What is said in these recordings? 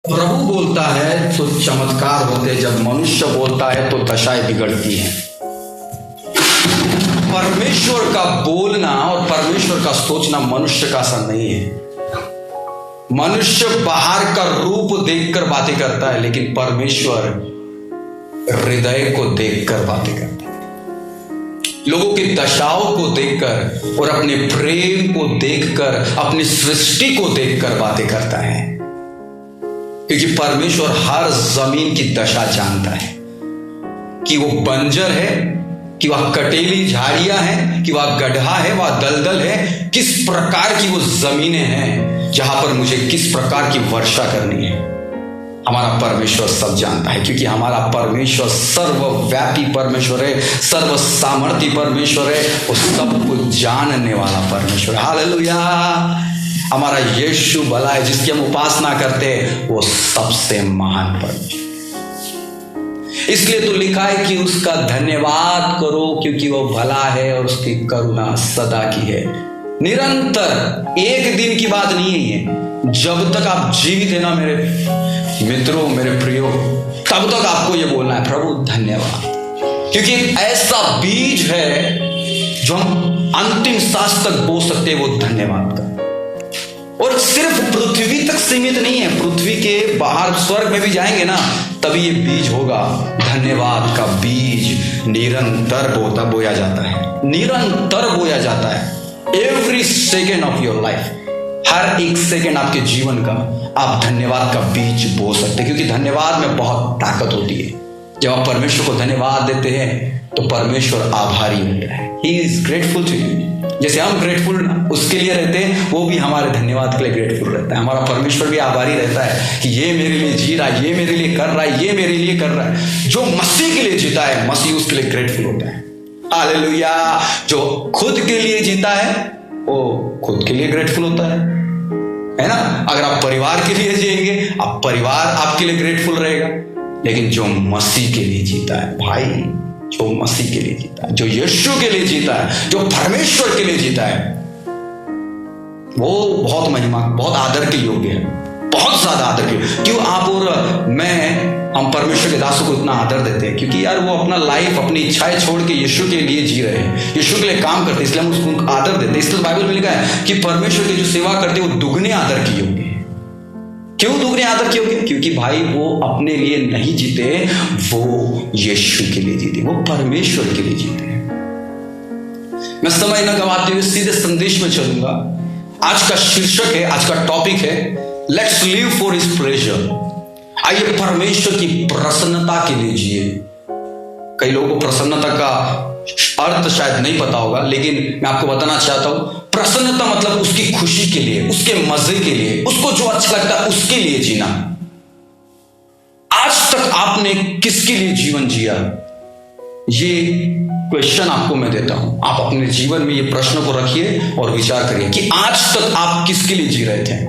प्रभु बोलता है तो चमत्कार होते हैं, जब मनुष्य बोलता है तो दशाएं बिगड़ती हैं। परमेश्वर का बोलना और परमेश्वर का सोचना मनुष्य का सा नहीं है। मनुष्य बाहर का रूप देखकर बातें करता है, लेकिन परमेश्वर हृदय को देखकर बातें करता है। लोगों की दशाओं को देखकर और अपने प्रेम को देखकर, अपनी सृष्टि को देखकर बातें करता है, क्योंकि परमेश्वर हर जमीन की दशा जानता है कि वो बंजर है, कि वह कटेली झाड़ियां हैं, कि वह गड्ढा है, वह दलदल है, किस प्रकार की वो जमीनें हैं जहां पर मुझे किस प्रकार की वर्षा करनी है। हमारा परमेश्वर सब जानता है, क्योंकि हमारा परमेश्वर सर्वव्यापी परमेश्वर है, सर्व सामर्थी परमेश्वर है, वो सब कुछ जानने वाला परमेश्वर। हालेलुया। हमारा यीशु भला है, जिसकी हम उपासना करते हैं, वो सबसे महान परमेश्वर। इसलिए तो लिखा है कि उसका धन्यवाद करो, क्योंकि वो भला है और उसकी करुणा सदा की है। निरंतर, एक दिन की बात नहीं है। जब तक आप जीवित है ना मेरे मित्रों, मेरे प्रियो, तब तक आपको ये बोलना है, प्रभु धन्यवाद, क्योंकि एक ऐसा बीज है जो हम अंतिम सांस तक बो सकते हैं, वो धन्यवाद का। और सिर्फ पृथ्वी तक सीमित नहीं है, पृथ्वी के बाहर स्वर्ग में भी जाएंगे ना, तभी ये बीज होगा। धन्यवाद का बीज निरंतर बोया जाता है, निरंतर बोया जाता है। Every second of your life, हर एक सेकेंड आपके जीवन का आप धन्यवाद का बीज बो सकते हैं, क्योंकि धन्यवाद में बहुत ताकत होती है। जब आप परमेश्वर को धन्यवाद देते हैं तो परमेश्वर आभारी होता है। He is grateful to you. जैसे हम ग्रेटफुल उसके लिए रहते हैं, वो भी हमारे धन्यवाद के लिए ग्रेटफुल रहता है। हमारा परमेश्वर भी आभारी रहता है कि ये मेरे लिए जी रहा है, ये मेरे लिए कर रहा है, ये मेरे लिए कर रहा है। जो मसीह के लिए जीता है, मसीह उसके लिए ग्रेटफुल होता है। हालेलुया। जो खुद के लिए जीता है, वो खुद के लिए ग्रेटफुल होता है ना। अगर आप परिवार के लिए जिएंगे, आप परिवार आपके लिए ग्रेटफुल रहेगा। लेकिन जो मसीह के लिए जीता है भाई, जो मसीह के लिए जीता है, जो यीशु के लिए जीता है, जो परमेश्वर के लिए जीता है, वो बहुत महिमा, बहुत आदर के योग्य है, बहुत ज्यादा आदर के। क्यों आप और मैं, हम परमेश्वर के दासों को इतना आदर देते हैं? क्योंकि यार वो अपना लाइफ, अपनी इच्छाएं छोड़ के यीशु के लिए जी रहे हैं, यीशु के लिए काम करते हैं, इसलिए हम उसको आदर देते हैं। इसलिए बाइबल में लिखा है कि परमेश्वर की जो सेवा करते हैं वो दुगने आदर के योग्य है। क्यों दुगने आदर के योग्य? क्योंकि भाई वो अपने लिए नहीं जीते, वो यीशु के लिए जीते, वो परमेश्वर के लिए जीते। मैं समय न गवाते हुए सीधे संदेश में चलूंगा। आज का शीर्षक है, आज का टॉपिक है, let's live for his pleasure. आइए परमेश्वर की प्रसन्नता के लिए जिए। कई लोगों को प्रसन्नता का अर्थ शायद नहीं पता होगा, लेकिन मैं आपको बताना चाहता हूं, प्रसन्नता मतलब उसकी खुशी के लिए, उसके मजे के लिए, उसको जो अच्छा लगता है उसके लिए जीना। आज तक आपने किसके लिए जीवन जिया? ये क्वेश्चन आपको मैं देता हूं। आप अपने जीवन में ये प्रश्न को रखिए और विचार करिए कि आज तक आप किसके लिए जी रहे थे।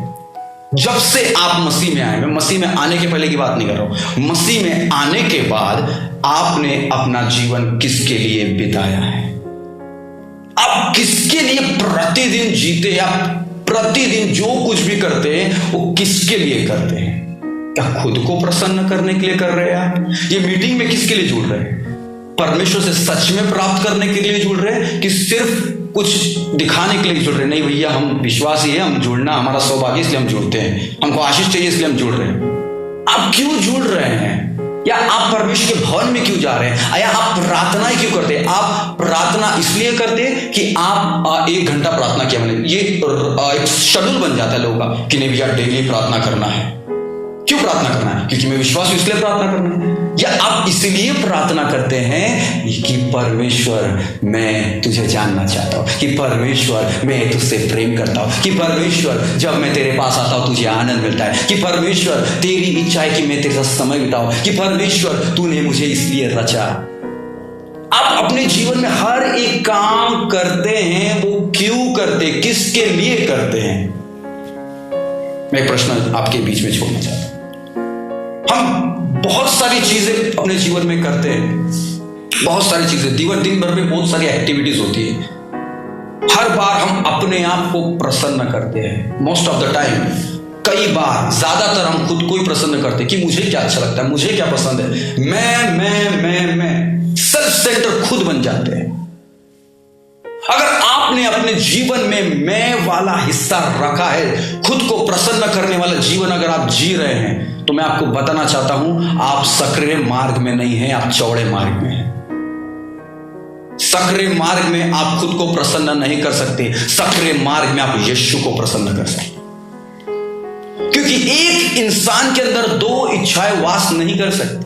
जब से आप मसीह में आए, मैं मसीह में आने के पहले की बात नहीं कर रहा हूं, मसीह में आने के बाद आपने अपना जीवन किसके लिए बिताया है? आप किसके लिए प्रतिदिन जीते? आप प्रतिदिन जो कुछ भी करते हैं वो किसके लिए करते हैं? क्या खुद को प्रसन्न करने के लिए कर रहे हैं आप? ये मीटिंग में किसके लिए जुड़ रहे हैं? परमेश्वर से सच में प्राप्त करने के लिए जुड़ रहे हैं कि सिर्फ कुछ दिखाने के लिए जुड़ रहे हैं? नहीं भैया, हम विश्वासी है, हम जुड़ना हमारा सौभाग्य, इसलिए हम जुड़ते हैं, हमको आशीष चाहिए इसलिए हम जुड़ रहे हैं। आप क्यों जुड़ रहे हैं? या आप परमेश्वर के भवन में क्यों जा रहे हैं? या आप प्रार्थनाएं क्यों करते हैं? आप प्रार्थना इसलिए करते हैं कि आप 1 घंटा प्रार्थना किया, मैंने ये एक शेड्यूल बन जाता है लोगों का कि नहीं भैया डेली प्रार्थना करना है। क्यों प्रार्थना करना है? क्योंकि मैं विश्वास हूं इसलिए प्रार्थना करना है। या आप इसलिए प्रार्थना करते हैं कि परमेश्वर मैं तुझे जानना चाहता हूं, कि परमेश्वर मैं तुझसे प्रेम करता हूं, कि परमेश्वर जब मैं तेरे पास आता हूं तुझे आनंद मिलता है, कि परमेश्वर तेरी इच्छा है कि मैं तेरे साथ समय बिताऊं, कि परमेश्वर तूने मुझे इसलिए रचा। आप अपने जीवन में हर एक काम करते हैं, वो क्यों करते, किसके लिए करते हैं? मैं एक प्रश्न आपके बीच में छोड़ना चाहता हूं। हम बहुत सारी चीजें अपने जीवन में करते हैं, बहुत सारी चीजें, दिन भर में बहुत सारी एक्टिविटीज होती है। हर बार हम अपने आप को प्रसन्न करते हैं। मोस्ट ऑफ द टाइम कई बार ज्यादातर हम खुद को ही प्रसन्न करते कि मुझे क्या अच्छा लगता है, मुझे क्या पसंद है, मैं सेल्फ सेंटर खुद बन जाते हैं। अगर आपने अपने जीवन में मैं वाला हिस्सा रखा है, खुद को प्रसन्न करने वाला जीवन अगर आप जी रहे हैं, तो मैं आपको बताना चाहता हूं आप सक्रिय मार्ग में नहीं हैं, आप चौड़े मार्ग में हैं। सक्रिय मार्ग में आप खुद को प्रसन्न नहीं कर सकते, सक्रिय मार्ग में आप यीशु को प्रसन्न कर सकते। क्योंकि एक इंसान के अंदर दो इच्छाएं वास नहीं कर सकती।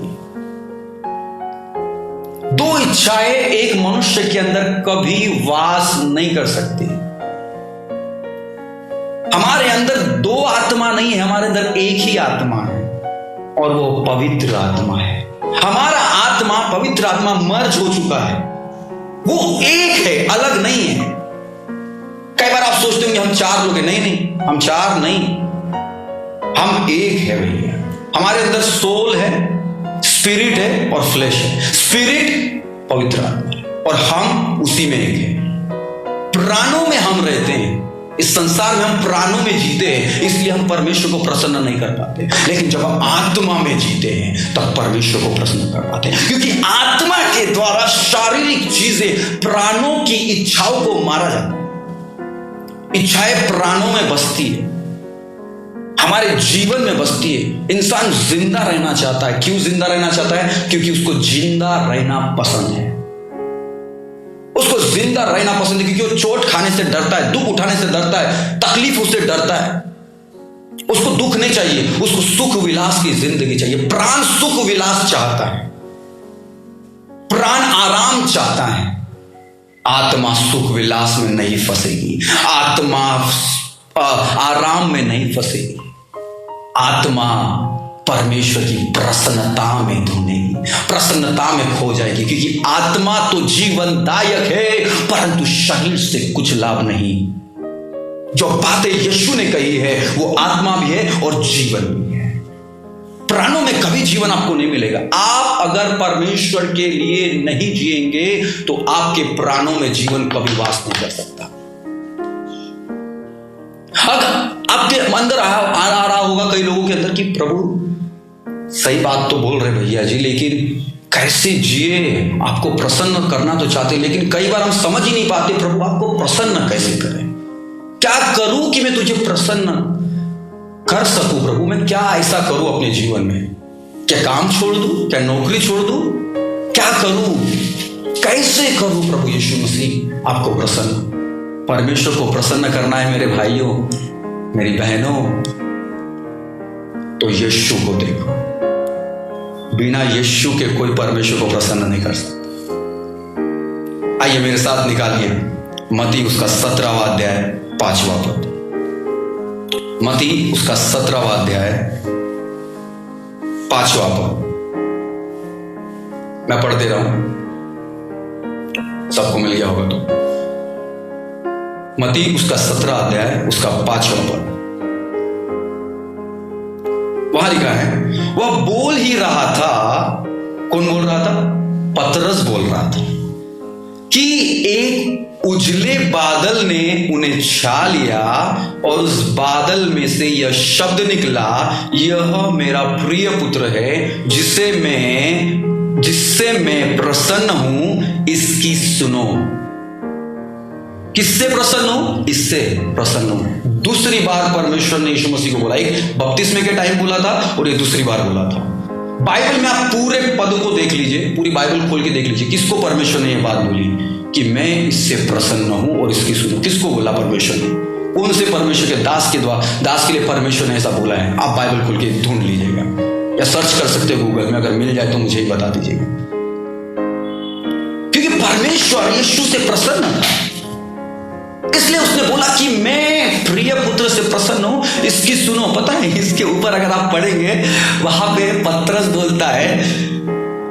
दो इच्छाएं एक मनुष्य के अंदर कभी वास नहीं कर सकती। हमारे अंदर दो आत्मा नहीं है, हमारे अंदर एक ही आत्मा है और वो पवित्र आत्मा है। हमारा आत्मा, पवित्र आत्मा मर्ज हो चुका है, वो एक है, अलग नहीं है। कई बार आप सोचते होंगे हम चार लोग हैं। नहीं, हम चार नहीं, हम एक है भैया। हमारे अंदर सोल है, स्पिरिट है और फ्लैश है। स्पिरिट पवित्र आत्मा है और हम उसी में एक है। प्राणों में हम रहते हैं, इस संसार में हम प्राणों में जीते हैं, इसलिए हम परमेश्वर को प्रसन्न नहीं कर पाते। लेकिन जब हम आत्मा में जीते हैं तब परमेश्वर को प्रसन्न कर पाते हैं, क्योंकि आत्मा के द्वारा शारीरिक चीजें, प्राणों की इच्छाओं को मारा जाता है। इच्छाएं प्राणों में बसती है, हमारे जीवन में बसती है। इंसान जिंदा रहना चाहता है। क्यों जिंदा रहना चाहता है? क्योंकि उसको जिंदा रहना पसंद है। उसको जिंदा रहना पसंद है क्योंकि वो चोट खाने से डरता है, दुख उठाने से डरता है, तकलीफ उससे डरता है। उसको दुख नहीं चाहिए, उसको सुख विलास की जिंदगी चाहिए। प्राण सुख विलास चाहता है, प्राण आराम चाहता है। आत्मा सुख विलास में नहीं फंसेगी, आत्मा आराम में नहीं फंसेगी। आत्मा परमेश्वर की प्रसन्नता में ढूंढेगी, प्रसन्नता में खो जाएगी, क्योंकि आत्मा तो जीवनदायक है परंतु शरीर से कुछ लाभ नहीं। जो बातें यीशु ने कही है वो आत्मा भी है और जीवन भी है। प्राणों में कभी जीवन आपको नहीं मिलेगा। आप अगर परमेश्वर के लिए नहीं जिएंगे तो आपके प्राणों में जीवन कभी वास नहीं कर सकता। आपके अंदर आ रहा होगा कई लोगों के अंदर कि प्रभु सही बात तो बोल रहे भैया जी, लेकिन कैसे जिए? आपको प्रसन्न करना तो चाहते, लेकिन कई बार हम समझ ही नहीं पाते प्रभु आपको प्रसन्न कैसे करें। क्या करूं कि मैं तुझे प्रसन्न कर सकूं? प्रभु मैं क्या ऐसा करूं अपने जीवन में? क्या काम छोड़ दूं? क्या नौकरी छोड़ दूं? क्या करूं? कैसे करूं? प्रभु यीशु मसीह आपको प्रसन्न, परमेश्वर को प्रसन्न करना है मेरे भाइयों, मेरी बहनों, तो यीशु को देखो। बिना यीशु के कोई परमेश्वर को प्रसन्न नहीं कर सकता। आइए मेरे साथ निकालिए मत्ती उसका 17वां अध्याय 5वां पद। मत्ती उसका 17वां अध्याय 5वां पद मैं पढ़ दे रहा हूं, सबको मिल गया होगा तो। मत्ती उसका 17 अध्याय उसका 5वां पद, वहां लिखा है, वह बोल ही रहा था। कौन बोल रहा था? पतरस बोल रहा था कि एक उजले बादल ने उन्हें छा लिया और उस बादल में से यह शब्द निकला, यह मेरा प्रिय पुत्र है जिससे मैं प्रसन्न हूं, इसकी सुनो। किससे प्रसन्न हूं? इससे प्रसन्न हूं। दूसरी बार परमेश्वर ने यीशु मसीह को बोला, एक बपतिस्मे के टाइम बोला था और ये दूसरी बार बोला था। बाइबल में आप पूरे पद को देख लीजिए, पूरी बाइबल खोल के देख लीजिए, किसको परमेश्वर ने यह बात बोली कि मैं इससे प्रसन्न हूं और इसकी सुनो। किसको बोला परमेश्वर ने? कौन से परमेश्वर के दास के लिए परमेश्वर ने ऐसा बोला है? आप बाइबल खोल के ढूंढ लीजिएगा या सर्च कर सकते हो गूगल में, अगर मिल जाए तो मुझे ही बता दीजिएगा। क्योंकि परमेश्वर यीशु से प्रसन्न था, इसलिए उसने बोला कि मैं प्रिय पुत्र से प्रसन्न हूं, इसकी सुनो। पता है इसके ऊपर अगर आप पढ़ेंगे, वहां पे पतरस बोलता है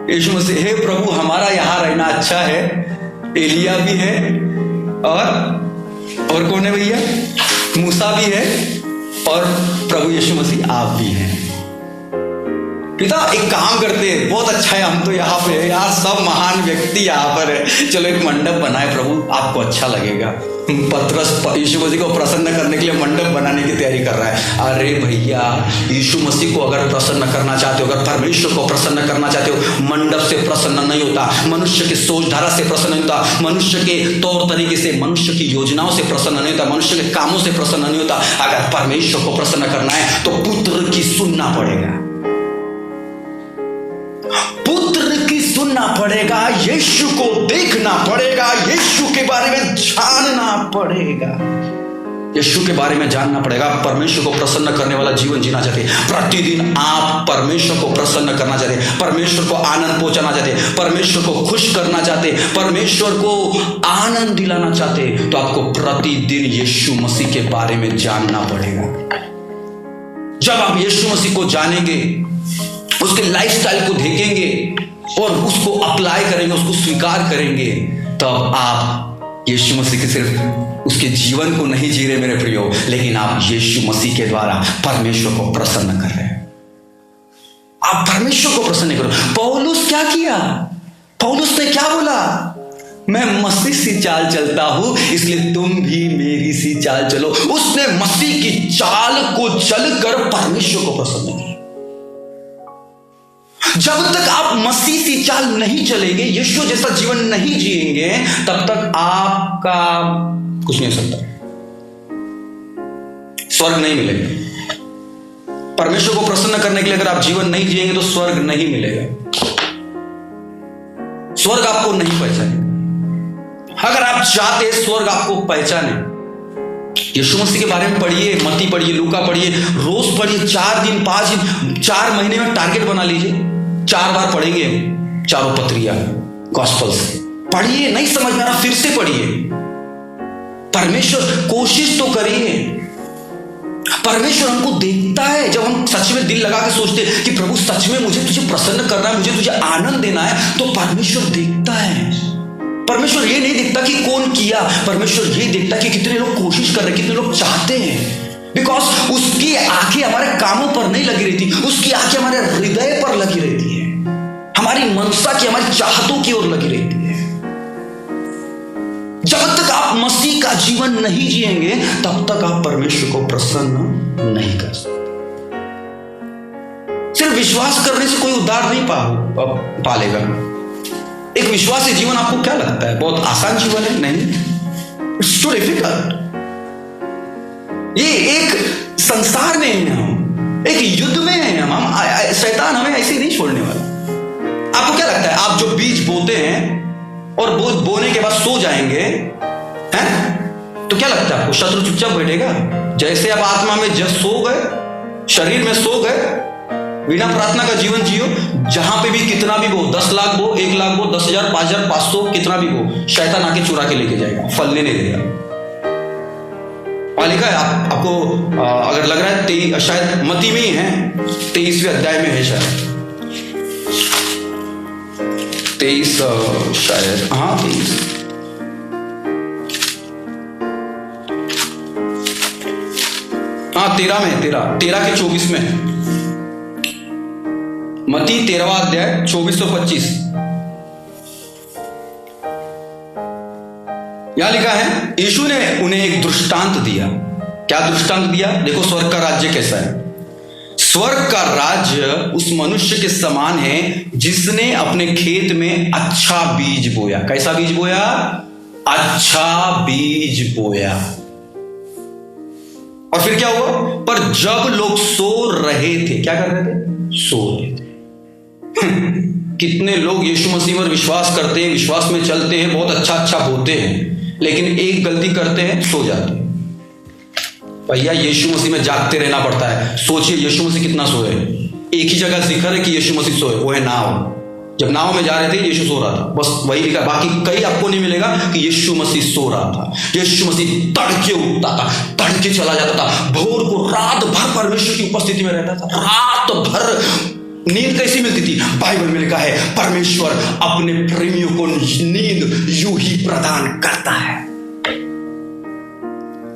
यीशु मसीह, हे प्रभु हमारा यहां रहना अच्छा है, एलिया भी है और कौन है भैया? मूसा भी है और प्रभु यीशु मसीह आप भी हैं। पिता एक काम करते हैं, बहुत अच्छा है, हम तो यहाँ पे यार सब महान व्यक्ति यहाँ पर है, चलो एक मंडप बनाए प्रभु, आपको अच्छा लगेगा। पतरस यीशु मसीह को प्रसन्न करने के लिए मंडप बनाने की तैयारी कर रहा है। अरे भैया, यीशु मसीह को अगर प्रसन्न करना चाहते हो, अगर परमेश्वर को प्रसन्न करना चाहते हो, मंडप से प्रसन्न नहीं होता, मनुष्य की सोच धारा से प्रसन्न नहीं होता, मनुष्य के तौर तरीके से, मनुष्य की योजनाओं से प्रसन्न नहीं होता, मनुष्य के कामों से प्रसन्न नहीं होता। अगर परमेश्वर को प्रसन्न करना है तो पुत्र की सुनना पड़ेगा, पुत्र की सुनना पड़ेगा, यीशु को देखना पड़ेगा, यीशु के बारे में जानना पड़ेगा, यीशु के बारे में जानना पड़ेगा। परमेश्वर को प्रसन्न करने वाला जीवन जीना चाहते, प्रतिदिन आप परमेश्वर को प्रसन्न करना चाहते, परमेश्वर को आनंद पहुंचाना चाहते, परमेश्वर को खुश करना चाहते, परमेश्वर को आनंद दिलाना चाहते, तो आपको प्रतिदिन यीशु मसीह के बारे में जानना पड़ेगा। जब आप यीशु मसीह को जानेंगे, उसके लाइफस्टाइल को देखेंगे और उसको अप्लाई करेंगे, उसको स्वीकार करेंगे, तब आप यीशु मसीह के सिर्फ उसके जीवन को नहीं जी रहे मेरे प्रियो, लेकिन आप यीशु मसीह के द्वारा परमेश्वर को प्रसन्न कर रहे हैं। आप परमेश्वर को प्रसन्न करो। पौलुस क्या किया? पौलुस ने क्या बोला? मैं मसीह सी चाल चलता हूं, इसलिए तुम भी मेरी सी चाल चलो। उसने मसीह की चाल को चलकर परमेश्वर को प्रसन्न किया। जब तक आप मसीह की चाल नहीं चलेंगे, यीशु जैसा जीवन नहीं जिएंगे, तब तक आपका कुछ नहीं हो सकता, स्वर्ग नहीं मिलेगा। परमेश्वर को प्रसन्न करने के लिए अगर आप जीवन नहीं जिएंगे तो स्वर्ग नहीं मिलेगा, स्वर्ग आपको नहीं पहचानेगा। अगर आप चाहते हैं स्वर्ग आपको पहचाने, यीशु मसीह के बारे में पढ़िए, मत्ती पढ़िए, लूका पढ़िए, रोज पढ़िए, 4 दिन 5 दिन 4 महीने में टारगेट बना लीजिए। 4 बार पढ़ेंगे चारों पत्रियां गॉस्पेल्स, पढ़िए। नहीं समझ में आ रहा फिर से पढ़िए। परमेश्वर कोशिश तो करिए। परमेश्वर हमको देखता है जब हम सच में दिल लगा के सोचते हैं कि प्रभु सच में मुझे तुझे प्रसन्न करना है, मुझे तुझे आनंद देना है, तो परमेश्वर देखता है। परमेश्वर ये नहीं देखता कि कौन किया, परमेश्वर ये देखता कि कितने लोग कोशिश कर रहे, कितने लोग चाहते हैं। बिकॉज उसकी आंखें हमारे कामों पर नहीं लगी रहती, उसकी आंखें हमारे हृदय पर लगी रहती है, हमारी मनसा की, हमारी चाहतों की ओर लगी रहती है। जब तक आप मसीह का जीवन नहीं जिएंगे, तब तक आप परमेश्वर को प्रसन्न नहीं कर सकते। सिर्फ विश्वास करने से कोई उद्धार नहीं पालेगा। एक विश्वासी जीवन आपको क्या लगता है बहुत आसान जीवन है? नहीं, इट्स टू डिफिकल्ट। ये एक संसार में हैं हम, एक युद्ध में हैं हम शैतान हमें ऐसे ही नहीं छोड़ने वाला। आपको क्या लगता है, आप जो बीज बोते हैं और बोने के बाद सो जाएंगे हैं, तो क्या लगता है आपको शत्रु चुपचाप बैठेगा? जैसे आप आत्मा में सो गए, शरीर में सो गए, बिना प्रार्थना का जीवन जियो, जहां पे भी कितना भी बो, 10 लाख बो, 1 लाख बो, 10,000, 5,000, 500, कितना भी बो, शैतान आके चुरा के लेके जाएगा, फलने नहीं देगा। और लिखा है आपको अगर लग रहा है शायद मत्ती में ही है, 23वें अध्याय में है शायद, 23 शायद, हाँ 23, हाँ 13 में, 13 के 24 में, मत्ती 13वां अध्याय 24 और 25। यहां लिखा है, यीशु ने उन्हें एक दृष्टांत दिया। क्या दृष्टांत दिया? देखो स्वर्ग का राज्य कैसा है। स्वर्ग का राज्य उस मनुष्य के समान है जिसने अपने खेत में अच्छा बीज बोया। कैसा बीज बोया? अच्छा बीज बोया। और फिर क्या हुआ? पर जब लोग सो रहे थे, क्या कर रहे थे? सो रहे थे। कितने लोग यीशु मसीह पर विश्वास करते हैं, विश्वास में चलते हैं, बहुत अच्छा बोते हैं, लेकिन एक गलती करते हैं, सो जाते हैं। भैया यीशु मसीह में जागते रहना पड़ता है। सोचिए यीशु मसीह कितना सोए। एक ही जगह जिक्र है कि यीशु मसीह सोए, वो है नाव। जब नाव में जा रहे थे यीशु सो रहा था, बस वही लिखा। बाकी कहीं आपको नहीं मिलेगा कि यीशु मसीह सो रहा था। यीशु मसीह तड़के उठता था, तड़के चला जाता था, भोर को रात भर परमेश्वर की उपस्थिति में रहता था। रात भर नींद कैसी मिलती थी? बाइबल में लिखा है परमेश्वर अपने प्रेमियों को नींद यूं ही प्रदान करता है।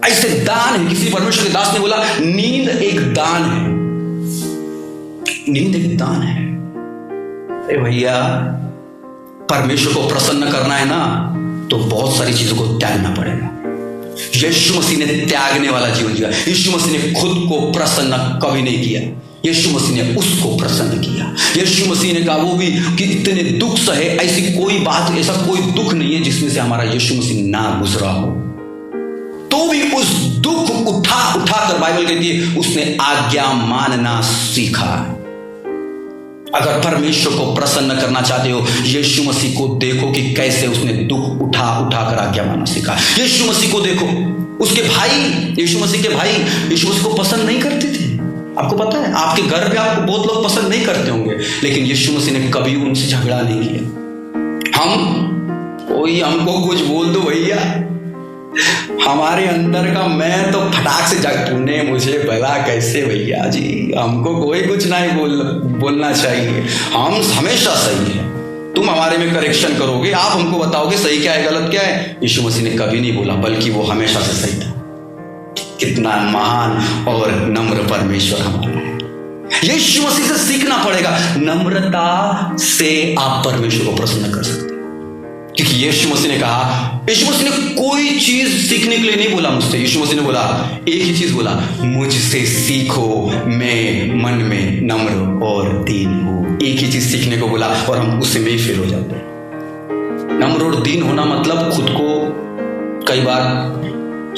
ऐसे दान है। किसी परमेश्वर के दास ने बोला नींद एक दान है, नींद एक दान है। अरे भैया परमेश्वर को प्रसन्न करना है ना, तो बहुत सारी चीजों को त्यागना पड़ेगा। यीशु मसीह ने त्यागने वाला जीवन जिया। यीशु मसीह ने खुद को प्रसन्न कभी नहीं किया, यीशु मसीह ने उसको प्रसन्न किया। यीशु मसीह ने कहा वो भी कि इतने दुख सहे, ऐसी कोई बात, ऐसा कोई दुख नहीं है जिसमें से हमारा यीशु मसीह ना गुजरा हो, तो भी उस दुख उठा कर बाइबल कहती है उसने आज्ञा मानना सीखा। अगर परमेश्वर को प्रसन्न करना चाहते हो, यीशु मसीह को देखो कि कैसे उसने दुख उठा कर आज्ञा मानना सीखा। यीशु मसीह को देखो, उसके भाई, यीशु मसीह के भाई यीशु मसीह को पसंद नहीं करते थे। आपको पता है, आपके घर पे आपको बहुत लोग पसंद नहीं करते होंगे, लेकिन यीशु मसीह ने कभी उनसे झगड़ा नहीं किया। कोई हमको कुछ बोल दो भैया, हमारे अंदर का मैं तो फटाक से जग, तूने मुझे बोला कैसे भैया जी, हमको कोई कुछ नहीं बोलना चाहिए, हम हमेशा सही है। तुम हमारे में करेक्शन करोगे, आप हमको बताओगे सही क्या है गलत क्या है। यीशु मसीह ने कभी नहीं बोला, बल्कि वो हमेशा से सही था। कितना महान और नम्र परमेश्वर हमारा है। यीशु मसीह से सीखना पड़ेगा, नम्रता से आप परमेश्वर को प्रसन्न कर सकते हैं। क्योंकि यीशु मसीह ने कहा, यीशु मसीह ने कोई चीज सीखने के लिए नहीं बोला मुझसे। यीशु मसीह ने बोला, एक ही चीज बोला, मुझसे सीखो, मैं मन में नम्र और दीन हूं। एक ही चीज सीखने को बोला और हम उससे में ही फेल हो जाते हैं। नम्र और दीन होना मतलब खुद को कई बार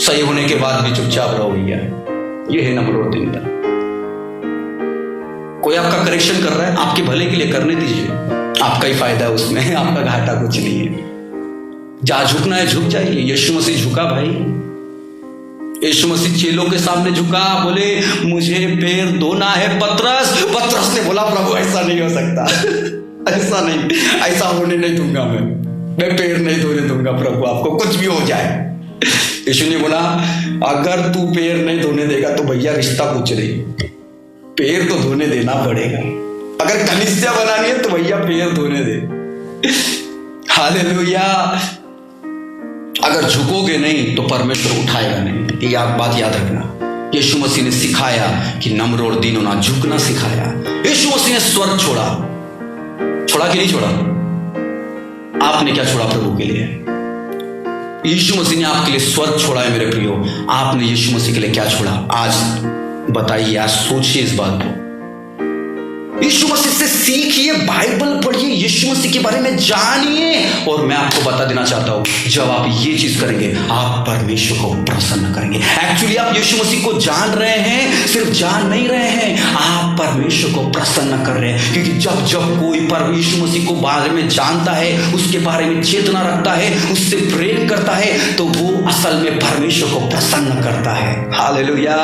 सही होने के बाद भी चुपचाप रहो भैया, ये है नम्र और दीनता। कोई आपका करेक्शन कर रहा है, आपके भले के लिए करने दीजिए, आपका ही फायदा है उसमें, आपका घाटा कुछ नहीं है। जहां झुकना है झुक जाइए। यीशु मसीह झुका भाई, यीशु मसीह चेलों के सामने झुका, बोले मुझे पैर धोना है पतरस ने बोला प्रभु ऐसा नहीं हो सकता, ऐसा नहीं, ऐसा होने नहीं दूंगा, मैं पैर नहीं धोने दूंगा प्रभु, आपको कुछ भी हो जाए। यीशु ने बोला अगर तू पैर नहीं धोने देगा तो भैया रिश्ता कुछ नहीं, पैर तो धोने देना पड़ेगा। अगर कलीसिया बनानी है तो भैया पैर धोने दे। हालेलुया। अगर झुकोगे नहीं तो परमेश्वर उठाएगा नहीं, ये बात याद रखना। यीशु मसीह ने सिखाया कि नम्र और दीन होना, झुकना सिखाया। यीशु मसीह ने स्वर्ग छोड़ा कि नहीं छोड़ा? आपने क्या छोड़ा प्रभु के लिए? यीशु मसीह ने आपके लिए स्वर्ग छोड़ा है मेरे प्रियो, आपने यीशु मसीह के लिए क्या छोड़ा? आज बताइए, आज सोचिए इस बात को। यीशु मसीह से सीखिए, बाइबल पढ़िए, यीशु मसीह के बारे में जानिए। और मैं आपको बता देना चाहता हूं, जब आप ये चीज करेंगे आप परमेश्वर को प्रसन्न करेंगे। एक्चुअली आप यीशु मसीह को जान रहे हैं, सिर्फ जान नहीं रहे हैं, आप परमेश्वर को प्रसन्न कर रहे हैं। क्योंकि जब कोई यीशु मसीह को बारे में जानता है, उसके बारे में चेतना रखता है, उससे प्रेम करता है, तो वो असल में परमेश्वर को प्रसन्न करता है। हालेलुया।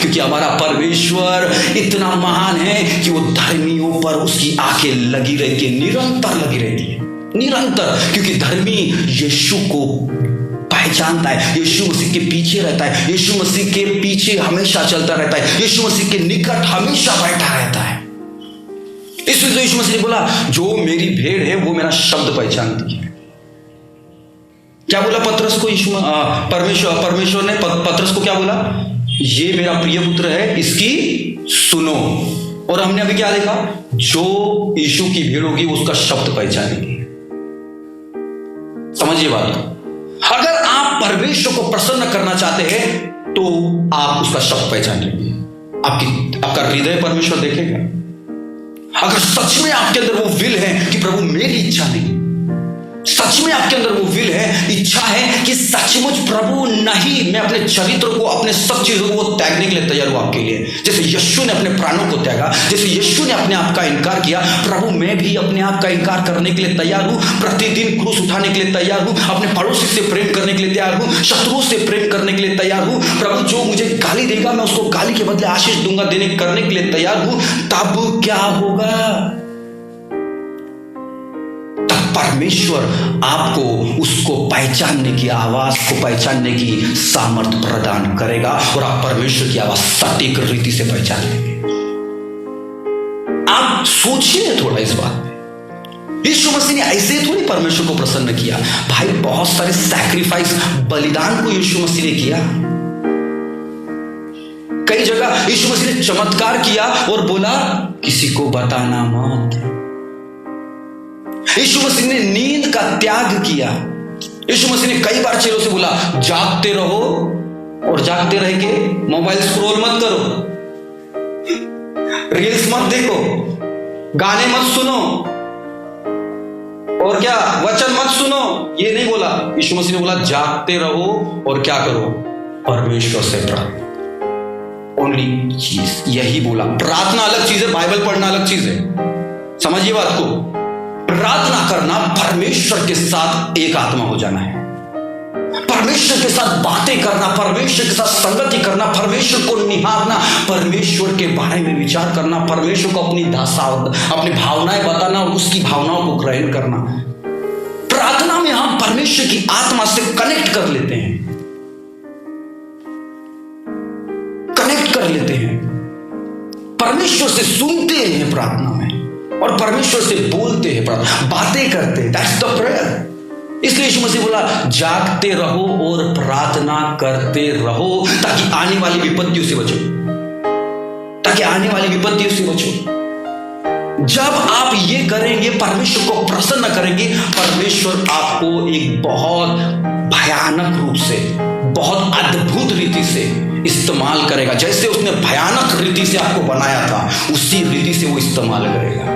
क्योंकि हमारा परमेश्वर इतना महान है कि वो धर्मियों पर उसकी आंखें लगी रहती है, निरंतर लगी रहती है, निरंतर। क्योंकि धर्मी यीशु को पहचानता है, यीशु मसीह के पीछे रहता है, यीशु मसीह के पीछे हमेशा चलता रहता है, यीशु मसीह के निकट हमेशा बैठा रहता है। इसलिए तो यीशु मसीह ने बोला, जो मेरी भेड़ है वो मेरा शब्द पहचानती है। क्या बोला पतरस को परमेश्वर ने पतरस को क्या बोला? ये मेरा प्रिय पुत्र है, इसकी सुनो। और हमने अभी क्या देखा? जो यीशु की भीड़ होगी उसका शब्द पहचानेगी। समझिए बात। अगर आप परमेश्वर को प्रसन्न करना चाहते हैं तो आप उसका शब्द पहचान लेंगे, आपका हृदय परमेश्वर देखेगा। अगर सच में आपके अंदर वो विल है कि प्रभु मेरी इच्छा नहीं, सच में आपके अंदर वो विल है, इच्छा है कि सचमुच प्रभु नहीं, मैं अपने चरित्र को, अपने सब चीजों को त्यागने के लिए तैयार हूं आपके लिए। जैसे यीशु ने अपने प्राणों को त्यागा, जैसे यीशु ने अपने आप का इनकार किया, प्रभु मैं भी अपने आप का इनकार करने के लिए तैयार हूं। प्रतिदिन क्रूस उठाने के लिए तैयार हूं, अपने पड़ोसी से प्रेम करने के लिए तैयार हूं, शत्रुओं से प्रेम करने के लिए तैयार हूं। प्रभु जो मुझे गाली देगा मैं उसको गाली के बदले आशीष दूंगा, करने के लिए तैयार हूं। तब क्या होगा? परमेश्वर आपको उसको पहचानने की, आवाज को पहचानने की सामर्थ्य प्रदान करेगा और आप परमेश्वर की आवाज सटीक रीति से पहचान लेंगे। आप सोचिए थोड़ा इस बात में। यीशु मसीह ने ऐसे थोड़ी परमेश्वर को प्रसन्न किया भाई, बहुत सारे सैक्रिफाइस, बलिदान को यीशु मसीह ने किया। कई जगह यीशु मसीह ने चमत्कार किया और बोला किसी को बताना मत। यीशु मसीह ने नींद का त्याग किया, यीशु मसीह ने कई बार चेलों से बोला, जागते रहो, और जागते रह के मोबाइल स्क्रॉल मत करो, रील्स मत देखो, गाने मत सुनो, और क्या वचन मत सुनो। ये नहीं बोला। यीशु मसीह ने बोला जागते रहो और क्या करो, परमेश्वर से प्रार्थना। ओनली चीज यही बोला। प्रार्थना अलग चीज है, बाइबल पढ़ना अलग चीज है। समझिए बात को। प्रार्थना करना परमेश्वर के साथ एक आत्मा हो जाना है, परमेश्वर के साथ बातें करना, परमेश्वर के साथ संगति करना, परमेश्वर को निहारना, परमेश्वर के बारे में विचार करना, परमेश्वर को अपनी अपनी भावनाएं बताना और उसकी भावनाओं को ग्रहण करना। प्रार्थना में हम परमेश्वर की आत्मा से कनेक्ट कर लेते हैं, परमेश्वर से सुनते हैं प्रार्थना में, और परमेश्वर से बोलते हैं, बातें करते हैं। That's the prayer. इसलिए यीशु मसीह बोला जागते रहो और प्रार्थना करते रहो, ताकि आने वाली विपत्तियों से बचो, जब आप ये करेंगे, परमेश्वर को प्रसन्न करेंगे, परमेश्वर आपको एक बहुत भयानक रूप से, बहुत अद्भुत रीति से इस्तेमाल करेगा। जैसे उसने भयानक रीति से आपको बनाया था, उसी रीति से वो इस्तेमाल करेगा।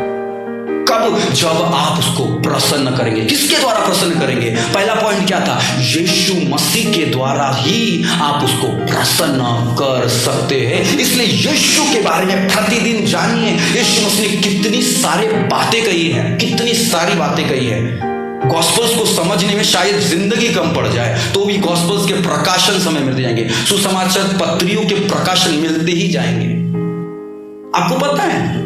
कब? जब आप उसको प्रसन्न करेंगे। किसके द्वारा प्रसन्न करेंगे? पहला पॉइंट क्या था? यीशु मसीह के द्वारा ही आप उसको प्रसन्न कर सकते हैं। इसलिए यीशु के बारे में प्रतिदिन जानिए। यीशु मसीह ने कितनी सारी बातें कही है। गॉस्पेल्स को समझने में शायद जिंदगी कम पड़ जाए, तो भी गॉस्पेल्स के प्रकाशन समय मिलते जाएंगे, सुसमाचार पत्रियों के प्रकाशन मिलते ही जाएंगे। आपको पता है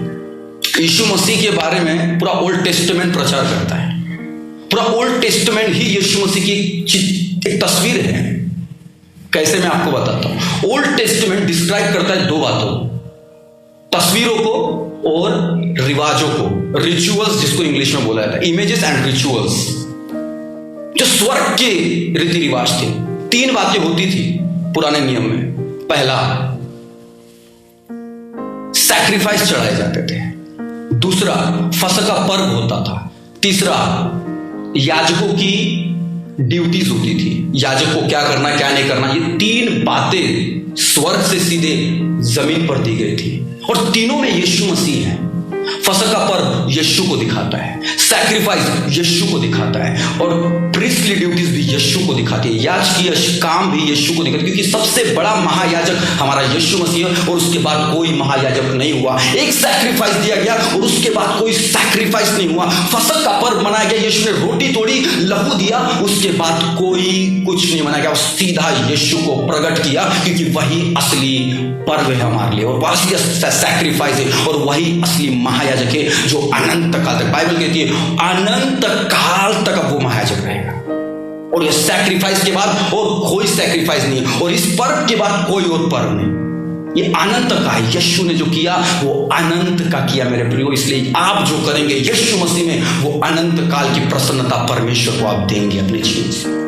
यीशु मसीह के बारे में पूरा ओल्ड टेस्टामेंट प्रचार करता है। पूरा ओल्ड टेस्टामेंट ही यीशु मसीह की एक तस्वीर है। कैसे? मैं आपको बताता हूं। ओल्ड टेस्टामेंट डिस्क्राइब करता है दो बातों, तस्वीरों को और रिवाजों को, रिचुअल्स जिसको इंग्लिश में बोला जाता है, इमेजेस एंड रिचुअल्स, जो स्वर्ग के रीति रिवाज थे। तीन बातें होती थी पुराने नियम में। पहला, सैक्रिफाइस चढ़ाए जाते थे। दूसरा, फसह का पर्व होता था। तीसरा, याजकों की ड्यूटीज होती थी, याजक को क्या करना क्या नहीं करना। ये तीन बातें स्वर्ग से सीधे जमीन पर दी गई थी, और तीनों में यीशु मसीह है। फसह का पर्व यीशु को दिखाता है, सैक्रिफाइस यीशु को दिखाता है, और प्रीस्टली ड्यूटीज भी यीशु को दिखाती है, याजकीय काम भी यीशु को दिखाती है। क्योंकि सबसे बड़ा महायाजक हमारा यीशु मसीह है, और उसके बाद कोई महायाजक नहीं हुआ। एक सैक्रिफाइस दिया गया और उसके बाद कोई सैक्रिफाइस नहीं हुआ। फसह का पर्व मनाया गया, यीशु ने रोटी तोड़ी, लहू दिया, उसके बाद कोई कुछ नहीं मनाया गया। सीधा यीशु को प्रकट किया, क्योंकि वही असली पर्व है हमारे लिए, और वही सैक्रिफाइस है, और वही असली महायाजक है, जो अनंत काल तक, बाइबल कहती है अनंत काल तक वो महायाजक रहेगा। और ये सैक्रिफाइस के बाद और कोई सैक्रिफाइस नहीं, और इस पर्व के बाद कोई और पर्व नहीं। ये अनंत का है। यीशु ने जो किया वो अनंत का किया मेरे प्रियो। इसलिए आप जो करेंगे यीशु मसीह में, वो अनंत काल की प्रसन्नता परमेश्वर को आप देंगे अपने जीवन से।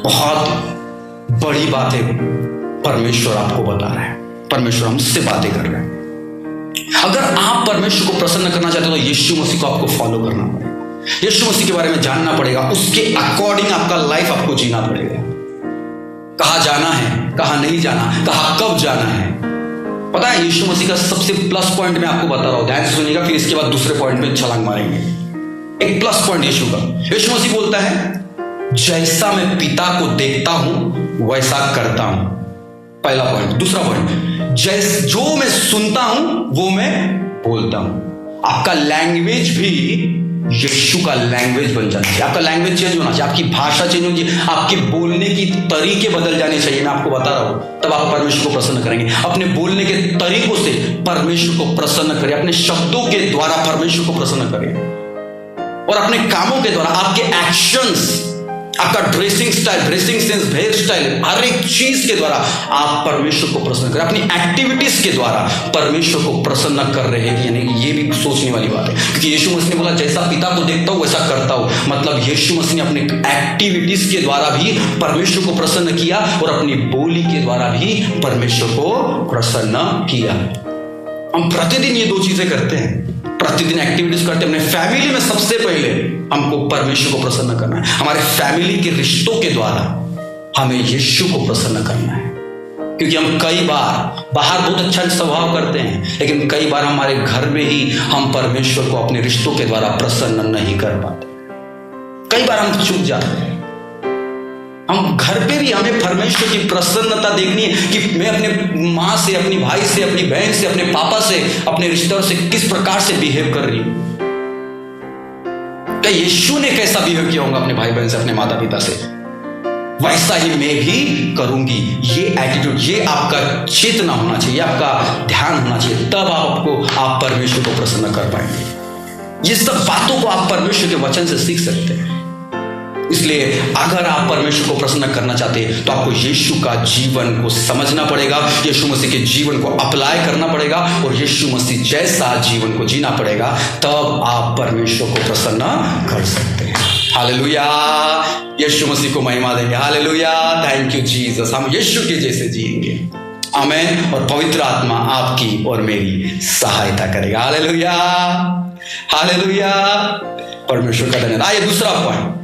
बहुत बड़ी बात है, परमेश्वर आपको बता रहा है, परमेश्वर हमसे बातें कर रहे हैं। अगर आप परमेश्वर को प्रसन्न करना चाहते हो, तो यीशु मसीह को आपको फॉलो करना पड़ेगा, यीशु मसीह के बारे में जानना पड़ेगा, उसके अकॉर्डिंग आपका लाइफ आपको जीना पड़ेगा। कहाँ जाना है, कहाँ नहीं जाना, कहाँ कब जाना है। पता है यीशु मसीह का सबसे प्लस पॉइंट मैं आपको बता रहा हूं, ध्यान से सुनिएगा, फिर इसके बाद दूसरे पॉइंट में छलांग मारेंगे। एक प्लस पॉइंट यीशु का, यीशु मसीह बोलता है जैसा मैं पिता को देखता हूं वैसा करता हूं। पहला पॉइंट। दूसरा पॉइंट, जो मैं सुनता हूं वो मैं बोलता हूं। आपका लैंग्वेज भी यीशु का लैंग्वेज बन जाना चाहिए। आपका लैंग्वेज चेंज होना चाहिए, आपकी भाषा चेंज होनी चाहिए, आपके बोलने की तरीके बदल जाने चाहिए। मैं आपको बता रहा हूं, तब आप परमेश्वर को प्रसन्न करेंगे। अपने बोलने के तरीकों से परमेश्वर को प्रसन्न करें, अपने शब्दों के द्वारा परमेश्वर को प्रसन्न करें, और अपने कामों के द्वारा, आपके एक्शंस, आपका dressing style, dressing sense, hair style, हर एक चीज के द्वारा आप परमेश्वर को प्रसन्न करें। अपनी एक्टिविटीज के द्वारा परमेश्वर को प्रसन्न कर रहे हैं, यानी ये भी सोचने वाली बात है। क्योंकि यीशु मसीह ने बोला जैसा पिता को देखता हूं वैसा करता हूं। मतलब यीशु मसीह ने अपने एक्टिविटीज के द्वारा भी परमेश्वर को प्रसन्न किया, और अपनी बोली के द्वारा भी परमेश्वर को प्रसन्न किया। हम प्रतिदिन ये दो चीजें करते हैं, प्रतिदिन एक्टिविटीज करते हैं, अपने फैमिली में सबसे पहले हमको परमेश्वर को प्रसन्न करना है। हमारे फैमिली के रिश्तों के द्वारा हमें यीशु को प्रसन्न करना है। क्योंकि हम कई बार बाहर बहुत अच्छा स्वभाव करते हैं, लेकिन कई बार हमारे घर में ही हम परमेश्वर को अपने रिश्तों के द्वारा प्रसन्न नहीं कर पाते। कई बार हम चूक जाते हैं। हम घर पे भी हमें परमेश्वर की प्रसन्नता देखनी है कि मैं अपने माँ से, अपनी भाई से, अपनी बहन से, अपने पापा से, अपने रिश्तेदारों से किस प्रकार से बिहेव कर रही हूं। क्या यीशु ने कैसा बिहेव किया होगा अपने भाई बहन से, अपने माता पिता से, वैसा ही मैं भी करूंगी। ये एटीट्यूड, ये आपका चेतना होना चाहिए, आपका ध्यान होना चाहिए, तब आप परमेश्वर को प्रसन्न कर पाएंगे। ये सब बातों को आप परमेश्वर के वचन से सीख सकते हैं। इसलिए अगर आप परमेश्वर को प्रसन्न करना चाहते हैं तो आपको यीशु का जीवन को समझना पड़ेगा, यीशु मसीह के जीवन को अप्लाई करना पड़ेगा और यीशु मसीह जैसा जीवन को जीना पड़ेगा, तब आप परमेश्वर को प्रसन्न कर सकते हैं। हालेलुया, यीशु मसीह को महिमा देंगे। Hallelujah, thank you Jesus. हम यीशु के जैसे जिएंगे। आमीन। और पवित्र आत्मा आपकी और मेरी सहायता करेगा। हालेलुया, हालेलुया, परमेश्वर का धन्यवाद। आइए दूसरा पॉइंट,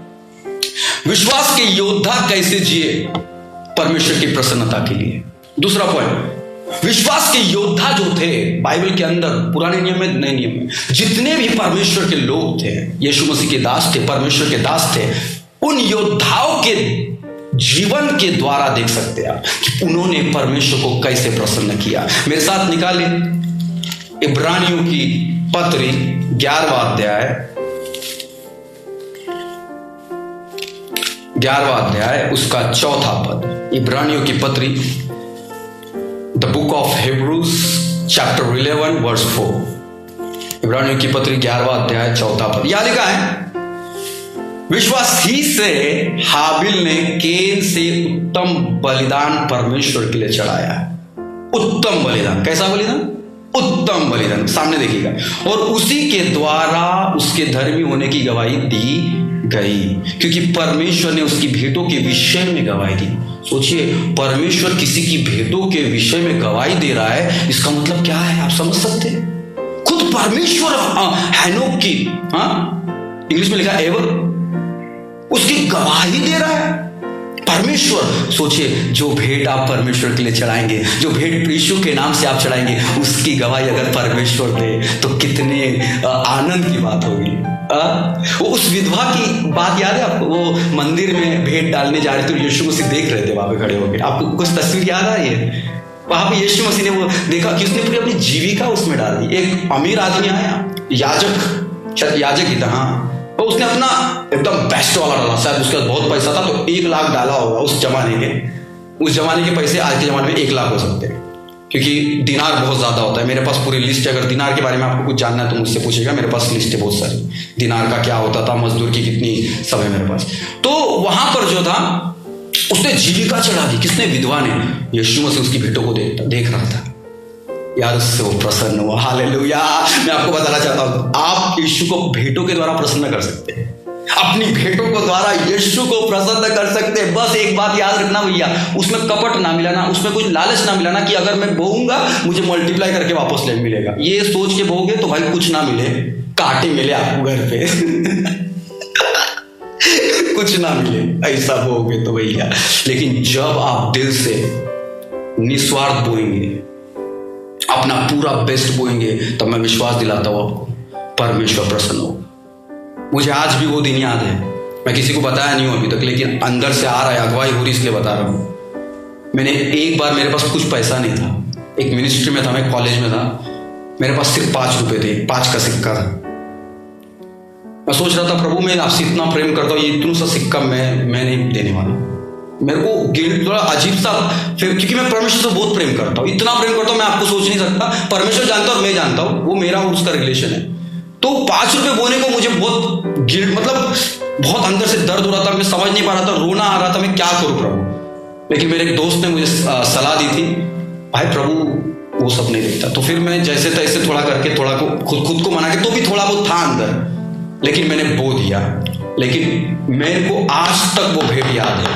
विश्वास के योद्धा कैसे जिए परमेश्वर की प्रसन्नता के लिए। दूसरा पॉइंट, विश्वास के योद्धा जो थे बाइबल के अंदर, पुराने नियम में, नए नियम में, जितने भी परमेश्वर के लोग थे, यीशु मसीह के दास थे, परमेश्वर के दास थे, उन योद्धाओं के जीवन के द्वारा देख सकते हैं आप कि उन्होंने परमेश्वर को कैसे प्रसन्न किया। मेरे साथ निकाले इब्रानियों की पत्री 11वां अध्याय उसका 4था पद। इब्रानियों की पत्री, the book of Hebrews chapter 11 verse 4। इब्रानियों की पत्री 11वां अध्याय 4था पद। यहां लिखा है, विश्वास ही से हाबिल ने केन से उत्तम बलिदान परमेश्वर के लिए चढ़ाया। उत्तम बलिदान, कैसा बलिदान? उत्तम बलिदान। सामने देखिएगा, और उसी के द्वारा उसके धर्मी होने की गवाही दी गई, क्योंकि परमेश्वर ने उसकी भेंटों के विषय में गवाही दी। सोचिए, परमेश्वर किसी की भेंटों के विषय में गवाही दे रहा है, इसका मतलब क्या है आप समझ सकते हैं? खुद परमेश्वर हैनोक की, इंग्लिश में लिखा है एवर, उसकी गवाही दे रहा है परमेश्वर। सोचिए, जो भेंट आप परमेश्वर के लिए चढ़ाएंगे, जो भेंट यीशु के नाम से आप चढ़ाएंगे, उसकी गवाही अगर परमेश्वर दे तो कितने आनंद की बात होगी। वो उस विधवा की बात याद है आपको? वो मंदिर में भेंट डालने जा रहे थे, यीशु मसीह देख रहे थे वहां पे खड़े होकर। आपको कुछ तस्वीर याद आ रही है? वहां पे यीशु मसीह ने वो देखा कि उसने पूरी अपनी जीविका उसमें डाल दी। एक अमीर आदमी आया, याजक ही था, हाँ, तो उसने अपना एकदम बेस्ट वाला डाला, शायद उसके पास बहुत पैसा था तो 1 लाख डाला होगा उस जमाने के पैसे आज के जमाने में 1 लाख हो सकते हैं, क्योंकि दिनार बहुत ज्यादा होता है। मेरे पास पूरी लिस्ट है, अगर दिनार के बारे में आपको कुछ जानना है तो मुझसे पूछिएगा, मेरे पास लिस्ट है बहुत सारी, दिनार का क्या होता था, मजदूर की कितनी सब है मेरे पास। तो वहां पर जो था उसने जीविका चढ़ा दी। किसने? विधवा ने। यीशु मसीह उसकी भेंटों को देख रहा था यार, उससे वो प्रसन्न हुआ। हालेलुया। मैं आपको बताना चाहता हूं, आप यीशु को भेंटों के द्वारा प्रसन्न कर सकते हैं, अपनी भेंटों को द्वारा यीशु को प्रसन्न कर सकते हैं। बस एक बात याद रखना भैया, उसमें कपट ना मिलाना, उसमें कुछ लालच ना मिलाना कि अगर मैं बोऊंगा मुझे मल्टीप्लाई करके वापस ले मिलेगा। ये सोच के बोगे तो भाई कुछ ना मिले, कांटे मिले आपको घर पे कुछ ना मिले, ऐसा बोगे तो भैया। लेकिन जब आप दिल से निस्वार्थ बोएंगे, अपना पूरा बेस्ट बोएंगे, तब मैं विश्वास दिलाता हूं आपको परमेश्वर प्रसन्न हो। मुझे आज भी वो दिन याद है, मैं किसी को बताया नहीं हूं अभी तक, लेकिन अंदर से आ रहा है, अगुवाई हो रही इसलिए बता रहा हूं। मैंने एक बार, मेरे पास कुछ पैसा नहीं था, एक मिनिस्ट्री में था, मैं कॉलेज में था, मेरे पास सिर्फ 5 रुपए थे, 5 का सिक्का था। मैं सोच रहा था प्रभु मैं आपसे इतना प्रेम करता हूँ, ये इतना सा सिक्का मैं नहीं देने वाला। मेरे को गिल्ट, थोड़ा अजीब सा, फिर क्योंकि मैं परमेश्वर से बहुत प्रेम करता हूँ, इतना प्रेम करता हूँ मैं आपको सोच नहीं सकता। परमेश्वर जानता और मैं जानता हूँ, वो मेरा और उसका रिलेशन है। तो 5 रुपए बोने को मुझे बहुत गिल्ट, मतलब बहुत अंदर से दर्द हो रहा था, मैं समझ नहीं पा रहा था, रोना आ रहा था, मैं क्या करूँ प्रभु। लेकिन मेरे एक दोस्त ने मुझे सलाह दी थी, भाई प्रभु वो सब नहीं देखता। तो फिर मैं जैसे तैसे थोड़ा करके, थोड़ा को खुद को मना के, तो भी थोड़ा बहुत था अंदर, लेकिन मैंने बो दिया। लेकिन मेरे को आज तक वो भेंट याद है,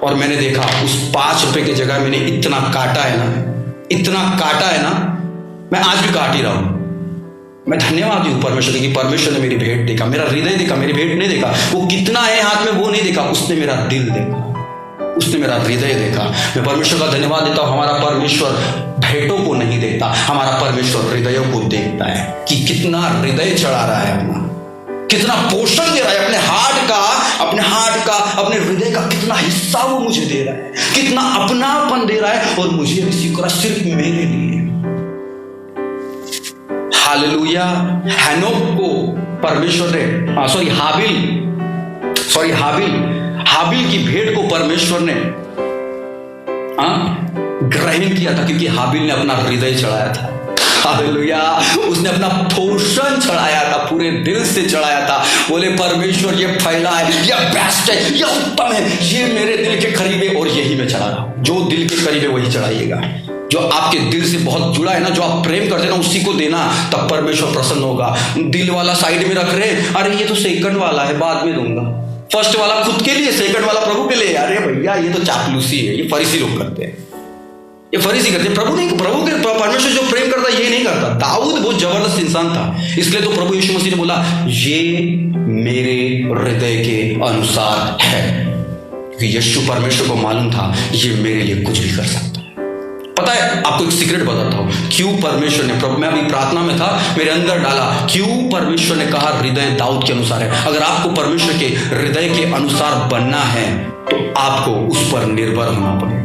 और मैंने देखा उस 5 रुपए की जगह मैंने इतना काटा है ना, मैं आज भी काट ही रहा हूं। मैं धन्यवाद हूँ परमेश्वर की परमेश्वर ने मेरी भेंट देखा, मेरा हृदय देखा, मेरी भेंट नहीं देखा, वो कितना है हाथ में वो नहीं देखा, उसने मेरा दिल देखा, उसने मेरा हृदय देखा। मैं परमेश्वर का धन्यवाद देता हूँ। हमारा परमेश्वर भेंटों को नहीं देखता, हमारा परमेश्वर हृदयों को देखता है कि कितना हृदय चढ़ा रहा है अपना, कितना पोषण दे रहा है अपने हार्ट का, अपने हृदय का कितना हिस्सा वो मुझे दे रहा है, कितना अपनापन दे रहा है और मुझे रिसीव करा सिर्फ मेरे लिए। हालेलुया। हैनोक को परमेश्वर ने हाबिल की भेंट को परमेश्वर ने ग्रहण किया था, क्योंकि हाबिल ने अपना हृदय चढ़ाया था। हालेलुया। उसने अपना पोषण चढ़ाया था, पूरे दिल से चढ़ाया था। बोले परमेश्वर ये फैला है, ये बेस्ट है, ये उत्तम है, ये मेरे दिल के करीब है और यही मैं चढ़ा रहा हूं। जो दिल के करीब है वही चढ़ाइएगा, जो आपके दिल से बहुत जुड़ा है ना, जो आप प्रेम करते ना, उसी को देना, तब परमेश्वर प्रसन्न होगा। दिल वाला साइड में रख रहे, अरे ये तो सेकंड वाला है, बाद में दूंगा। फर्स्ट वाला खुद के लिए, सेकंड वाला प्रभु के लिए। अरे भैया ये तो चापलूसी है, ये फरीसी लोग करते हैं, ये फरीसी करते हैं। प्रभु के परमेश्वर जो प्रेम करता है ये नहीं करता। दाऊद बहुत जबरदस्त इंसान था, इसलिए तो प्रभु यीशु मसीह ने बोला ये मेरे हृदय के अनुसार है, क्योंकि यीशु परमेश्वर को मालूम था ये मेरे लिए कुछ भी कर सकता है। पता है आपको एक सीक्रेट बताता हूं, क्यों परमेश्वर ने, प्रभु मैं अभी प्रार्थना में था, मेरे अंदर डाला, क्यों परमेश्वर ने कहा हृदय दाऊद के अनुसार है। अगर आपको परमेश्वर के हृदय के अनुसार बनना है तो आपको उस पर निर्भर होना पड़ेगा।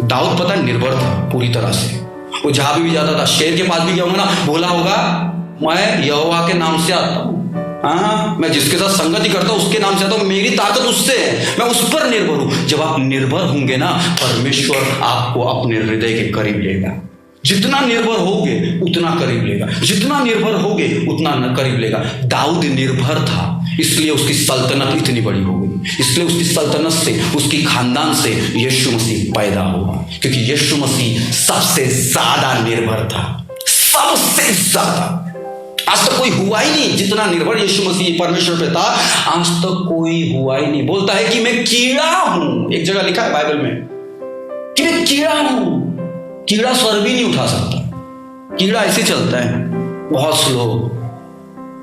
दाऊद पता निर्भर था पूरी तरह से, वो जहां भी जाता था, शेर के पास भी गया होगा ना, बोला होगा मैं यहोवा के नाम से आता हूं, हाँ मैं जिसके साथ संगति करता हूं उसके नाम से आता हूं, मेरी ताकत उससे है, मैं उस पर निर्भर हूं। जब आप निर्भर होंगे ना, परमेश्वर आपको अपने हृदय के करीब लेगा। जितना निर्भर होगे उतना करीब लेगा, जितना निर्भर होगे उतना करीब लेगा। दाऊद निर्भर था, इसलिए उसकी सल्तनत इतनी बड़ी हो गई, इसलिए उसकी सल्तनत से, उसकी खानदान से यीशु मसीह पैदा हुआ, क्योंकि यीशु मसीह सबसे ज्यादा निर्भर था, सबसे ज्यादा। आज तक कोई हुआ ही नहीं जितना निर्भर यीशु मसीह परमेश्वर पे था, आज तक कोई हुआ ही नहीं। बोलता है कि मैं कीड़ा हूं, एक जगह लिखा है बाइबल में कि मैं कीड़ा हूं। कीड़ा स्वर भी नहीं उठा सकता, कीड़ा ऐसे चलता है बहुत स्लो।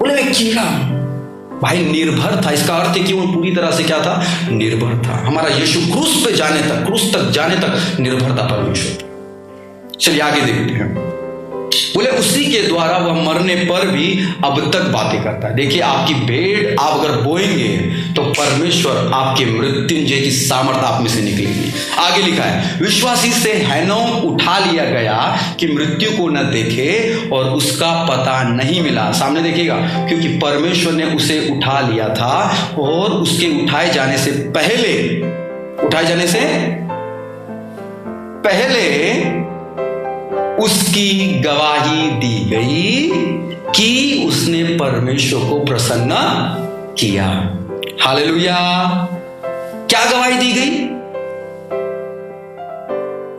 बोले मैं कीड़ा हूं। भाई निर्भर था, इसका अर्थ है कि वो पूरी तरह से क्या था, निर्भर था। हमारा यीशु क्रूस पे जाने तक, क्रूस तक जाने तक निर्भर था परमेश्वर। चलिए आगे देखते हैं। बोले उसी के द्वारा वह मरने पर भी अब तक बातें करता है। देखिए आपकी भेंट आप अगर बोएंगे तो परमेश्वर आपके मृत्युंजय की सामर्थ आप में से निकलेगी। आगे लिखा है विश्वासी से हैनोक उठा लिया गया कि मृत्यु को न देखे और उसका पता नहीं मिला। सामने देखिएगा, क्योंकि परमेश्वर ने उसे उठा लिया था और उसके उठाए जाने से पहले उसकी गवाही दी गई कि उसने परमेश्वर को प्रसन्न किया। हालेलुया। क्या गवाही दी गई?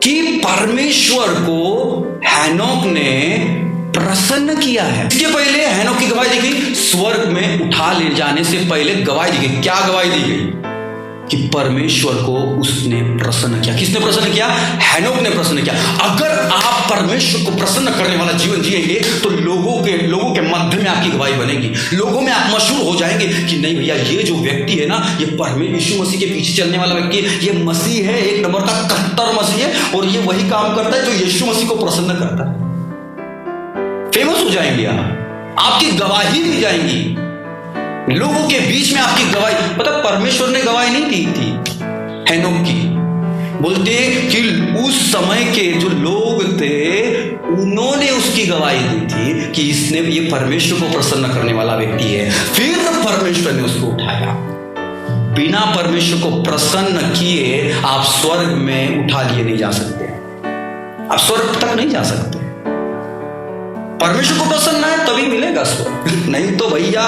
कि परमेश्वर को हैनोक ने प्रसन्न किया है। इसके पहले हैनोक की गवाही दी गई, स्वर्ग में उठा ले जाने से पहले गवाही दी गई। क्या गवाही दी गई? कि परमेश्वर को उसने प्रसन्न किया। किसने प्रसन्न किया? हैनोक ने प्रसन्न किया। अगर आप परमेश्वर को प्रसन्न करने वाला जीवन जिएंगे तो लोगों के मध्य में आपकी गवाही बनेगी, लोगों में आप मशहूर हो जाएंगे कि नहीं भैया ये जो व्यक्ति है ना, ये यीशु मसीह के पीछे चलने वाला व्यक्ति है, ये मसीह है, एक नंबर का कट्टर मसीह है और ये वही काम करता है जो यीशु मसीह को प्रसन्न करता है। फेमस हो जाएंगे आप, आपकी गवाही दी जाएंगी लोगों के बीच में। आपकी गवाही, पता परमेश्वर ने गवाही नहीं दी थी हैनोक की। बोलते कि उस समय के जो लोग थे उन्होंने उसकी गवाही दी थी कि इसने ये परमेश्वर को प्रसन्न करने वाला व्यक्ति है। फिर परमेश्वर ने उसको उठाया। बिना परमेश्वर को प्रसन्न किए आप स्वर्ग में उठा लिए नहीं जा सकते, आप स्वर्ग तक नहीं जा सकते। परमेश्वर को प्रसन्न है तभी मिलेगा स्वर्ग, नहीं तो भैया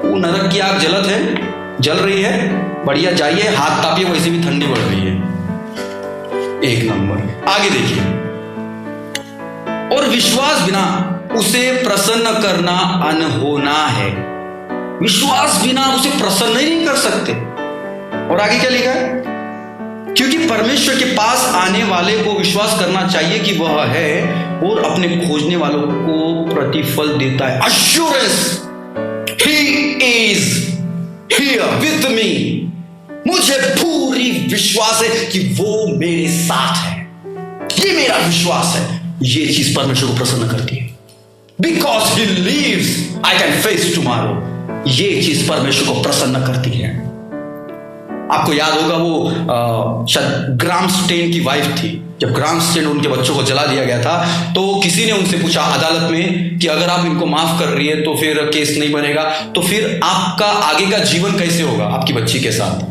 वो नरक की आग जल रही है, बढ़िया जाइए, हाथ तापिए, वैसे भी ठंडी बढ़ रही है, एक नंबर। आगे देखिए, और विश्वास बिना उसे प्रसन्न करना अनहोना है। विश्वास बिना उसे प्रसन्न ही नहीं कर सकते। और आगे क्या लिखा है? क्योंकि परमेश्वर के पास आने वाले को विश्वास करना चाहिए कि वह है और अपने खोजने वालों को प्रतिफल देता है। Assurance, he is here with me. मुझे पूरी विश्वास है कि वो मेरे साथ है। ये मेरा विश्वास है। ये चीज परमेश्वर को प्रसन्न करती है। Because he lives I can face tomorrow. ये चीज परमेश्वर को प्रसन्न करती है। आपको याद होगा वो शायद ग्राम स्टेन की वाइफ थी। जब ग्राम स्टेन उनके बच्चों को जला दिया गया था तो किसी ने उनसे पूछा अदालत में कि अगर आप इनको माफ कर रही है तो फिर केस नहीं बनेगा, तो फिर आपका आगे का जीवन कैसे होगा आपकी बच्ची के साथ,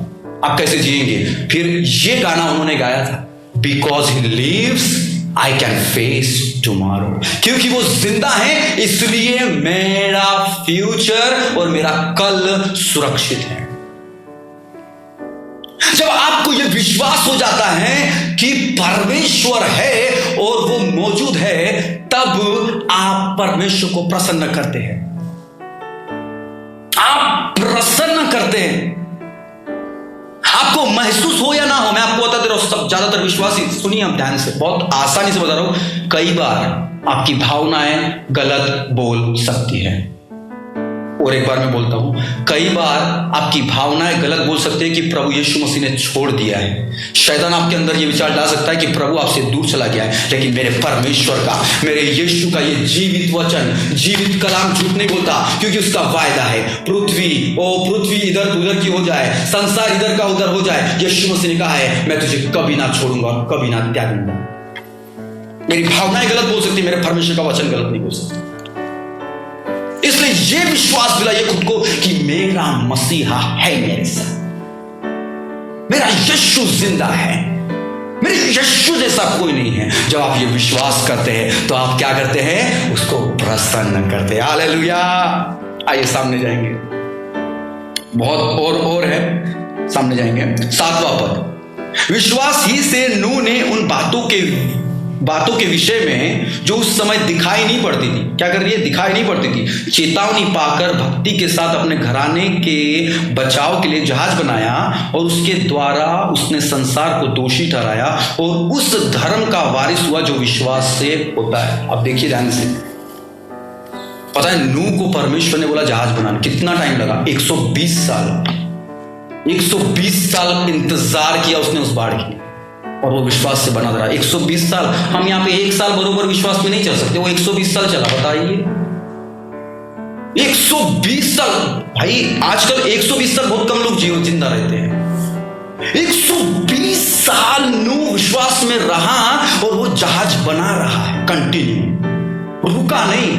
आप कैसे जिएंगे। फिर ये गाना उन्होंने गाया था, because he lives I can face tomorrow. क्योंकि वो जिंदा है इसलिए मेरा फ्यूचर और मेरा कल सुरक्षित है। जब आपको यह विश्वास हो जाता है कि परमेश्वर है और वो मौजूद है, तब आप परमेश्वर को प्रसन्न करते हैं। आप प्रसन्न करते हैं। आपको महसूस हो या ना हो, मैं आपको बता दे रहा हूं, सब ज्यादातर विश्वासी, सुनिए आप ध्यान से, बहुत आसानी से बता रहा हूं, कई बार आपकी भावनाएं गलत बोल सकती है। और एक बार मैं बोलता हूं, कई बार आपकी भावनाएं गलत बोल सकती है कि प्रभु यीशु मसीह ने छोड़ दिया है। शैतान आपके अंदर ये विचार डाल सकता है कि प्रभु आपसे दूर चला गया है। लेकिन मेरे परमेश्वर का, मेरे यीशु का ये जीवित वचन, जीवित कलाम झूठ नहीं बोलता, क्योंकि उसका वायदा है। पृथ्वी इधर उधर की हो जाए, संसार इधर का उधर हो जाए, यीशु मसीह ने कहा है मैं तुझे कभी ना छोड़ूंगा और कभी ना त्यागूंगा। मेरी भावनाएं गलत बोल सकती, मेरे परमेश्वर का वचन गलत नहीं बोल सकता। इसलिए यह विश्वास दिलाइए खुद को कि मेरा मसीहा है मेरे साथ, मेरा यीशु जिंदा है, मेरे यीशु जैसा कोई नहीं है। जब आप ये विश्वास करते हैं तो आप क्या करते हैं, उसको प्रसन्न करते हैं। हालेलुया। आइए सामने जाएंगे, बहुत और है, सामने जाएंगे। 7वां पद, विश्वास ही से नूह ने उन बातों के विषय में जो उस समय दिखाई नहीं पड़ती थी, क्या कर रही है, दिखाई नहीं पड़ती थी, चेतावनी पाकर भक्ति के साथ अपने घराने के बचाव के लिए जहाज बनाया और उसके द्वारा उसने संसार को दोषी ठहराया और उस धर्म का वारिस हुआ जो विश्वास से होता है। अब देखिए ध्यान से, पता है नूह को परमेश्वर ने बोला जहाज बनाना, कितना टाइम लगा, 120 साल इंतजार किया उसने उस बाढ़ की, और वो विश्वास से बना रहा। 120 साल, हम यहाँ पे 1 साल बरोबर विश्वास में नहीं चल सकते, वो 120 साल चला। बताइए 120 साल, भाई आजकल 120 साल बहुत कम लोग जिंदा रहते हैं। 120 साल नूह विश्वास में रहा और वो जहाज बना रहा है, कंटिन्यू, रुका नहीं।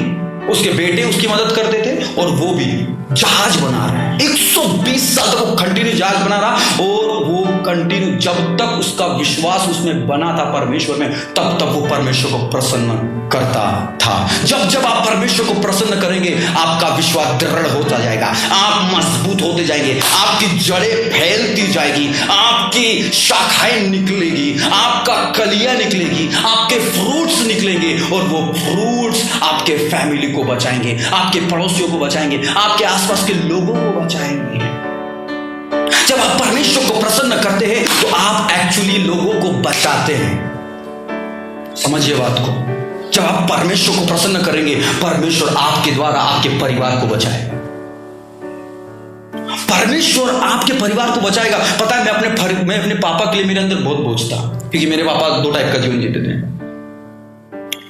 उसके बेटे उसकी मदद करते थे और वो भी जहाज बना रहा है। 120 साल तक वो कंटिन्यू जहाज बना रहा, और वो कंटिन्यू जब तक उसका विश्वास उसमें बना था परमेश्वर में, तब तक वो परमेश्वर को प्रसन्न करता था। जब आप परमेश्वर को प्रसन्न करेंगे, आपका विश्वास दृढ़ होता जाएगा, आप मजबूत होते जाएंगे, आपकी जड़ें फैलती जाएगी, आपकी शाखाएं निकलेगी, आपका कलियां निकलेगी, आपके फ्रूट्स निकलेंगे, और वो फ्रूट्स आपके फैमिली को बचाएंगे, आपके पड़ोसियों को बचाएंगे, आपके आसपास के लोगों को बचाएंगे। जब आप परमेश्वर को प्रसन्न करते हैं तो आप एक्चुअली लोगों को बचाते हैं। समझिए बात को, जब आप परमेश्वर को प्रसन्न करेंगे, परमेश्वर आपके द्वारा आपके परिवार को बचाएगा। परमेश्वर आपके परिवार को बचाएगा। पता है मैं अपने पापा के लिए मेरे अंदर बहुत बोझ था, क्योंकि मेरे पापा 2 टाइप का जीवन जीते थे।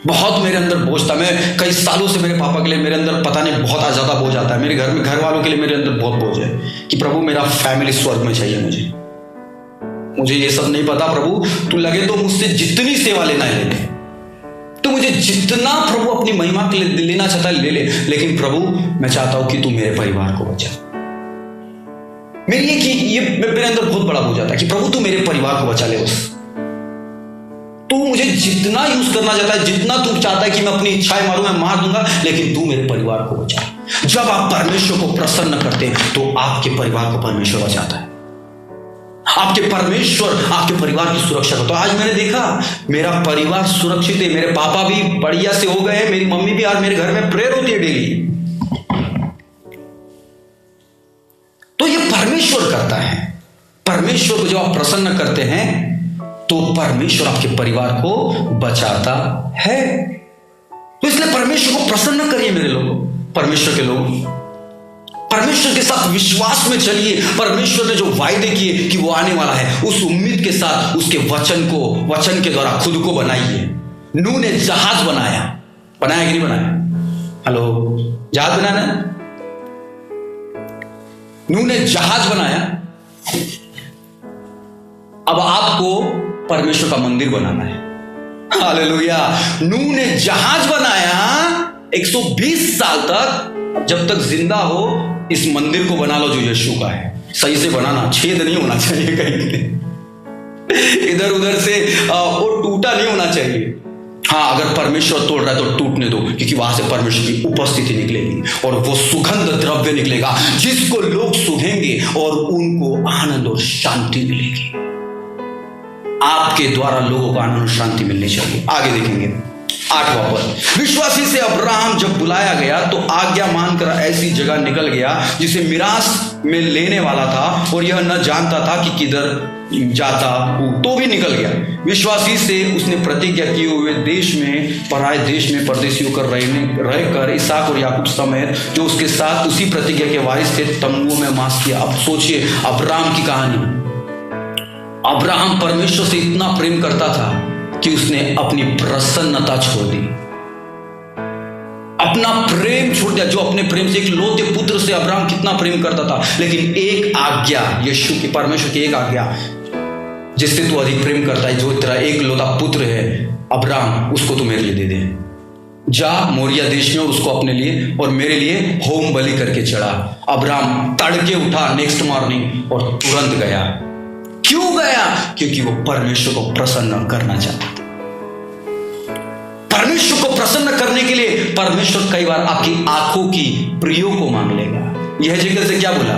बहुत मेरे अंदर बोझ था। मैं कई सालों से मेरे पापा के लिए मेरे अंदर पता नहीं बहुत ज्यादा बोझ आता है। मेरे घर में घर वालों के लिए मेरे अंदर बहुत बोझ है कि प्रभु मेरा फैमिली स्वर्ग में चाहिए। मुझे ये सब नहीं पता प्रभु, तू लगे तो मुझसे जितनी सेवा लेना है ले, तू मुझे जितना प्रभु अपनी महिमा के लिए लेना चाहता है ले ले, लेकिन प्रभु मैं चाहता हूं कि तू मेरे परिवार को बचा। ये मेरे अंदर बहुत बड़ा बोझ आता है कि प्रभु तू मेरे परिवार को बचा ले। बस तू मुझे जितना यूज करना चाहता है, जितना तू चाहता है कि मैं अपनी इच्छाएं मारूं, मैं मार दूंगा, लेकिन तू मेरे परिवार को बचा। जब आप परमेश्वर को प्रसन्न करते हैं तो आपके परिवार को परमेश्वर बचाता है। आपके परमेश्वर आपके परिवार की सुरक्षा करता है। आज मैंने देखा मेरा परिवार सुरक्षित है, मेरे पापा भी बढ़िया से हो गए हैं, मेरी मम्मी भी आज मेरे घर में प्रेयर होती है डेली। तो ये परमेश्वर करता है। परमेश्वर को जब आप प्रसन्न करते हैं तो परमेश्वर आपके परिवार को बचाता है। तो इसलिए परमेश्वर को प्रसन्न करिए मेरे लोगों, परमेश्वर के लोग, परमेश्वर के साथ विश्वास में चलिए। परमेश्वर ने जो वायदे किए कि वो आने वाला है, उस उम्मीद के साथ उसके वचन के द्वारा खुद को बनाइए। नूह ने जहाज बनाया कि नहीं बनाया? हेलो, जहाज बनाना है? नूह ने जहाज बनाया। अब आपको परमेश्वर का मंदिर बनाना है। हालेलुया। नूह ने जहाज बनाया 120 साल तक, जब तक जिंदा हो इस मंदिर को बना लो जो यीशु का है। सही से बनाना, छेद नहीं होना चाहिए कहीं इधर उधर से, वो टूटा नहीं होना चाहिए। हाँ, अगर परमेश्वर तोड़ रहा है तो टूटने दो, क्योंकि वहां से परमेश्वर की उपस्थिति निकलेगी और वो सुगंध द्रव्य निकलेगा जिसको लोग सूंघेंगे और उनको आनंद और शांति मिलेगी। आपके द्वारा लोगों को आनंद और शांति मिलनी चाहिए। आगे देखेंगे 8वां पद। विश्वासी से अब्राहम जब बुलाया गया तो आज्ञा मानकर ऐसी जगह निकल गया जिसे मिरास में लेने वाला था, और यह न जानता था कि किधर जाता हूं, तो भी निकल गया। विश्वासी से उसने प्रतिज्ञा किए हुए देश में, पराए देश में परदेशी होकर रहकर इसहाक और याकूब समेत जो उसके साथ उसी प्रतिज्ञा के वारिस थे तंबुओं में वास किया। अब सोचिए अब्राहम की कहानी। अब्राहम परमेश्वर से इतना प्रेम करता था कि उसने अपनी प्रसन्नता छोड़ दी, अपना प्रेम छोड़ दिया। जो अपने प्रेम से, एक लौते पुत्र से अब्राहम कितना प्रेम करता था, लेकिन एक आज्ञा, यीशु की, परमेश्वर की एक आज्ञा, जिससे तू अधिक प्रेम करता है, जो तेरा एक लौता पुत्र है अब्राहम, उसको तू मेरे लिए दे दे। जा मोरिया देश में और उसको अपने लिए और मेरे लिए होम बलि करके चढ़ा। अब्राहम तड़के उठा नेक्स्ट मॉर्निंग और तुरंत गया। क्यों गया? क्योंकि वो परमेश्वर को प्रसन्न करना चाहता। परमेश्वर को प्रसन्न करने के लिए परमेश्वर कई बार आपकी आंखों की प्रियो को मांग लेगा। यह जिक्र से क्या बोला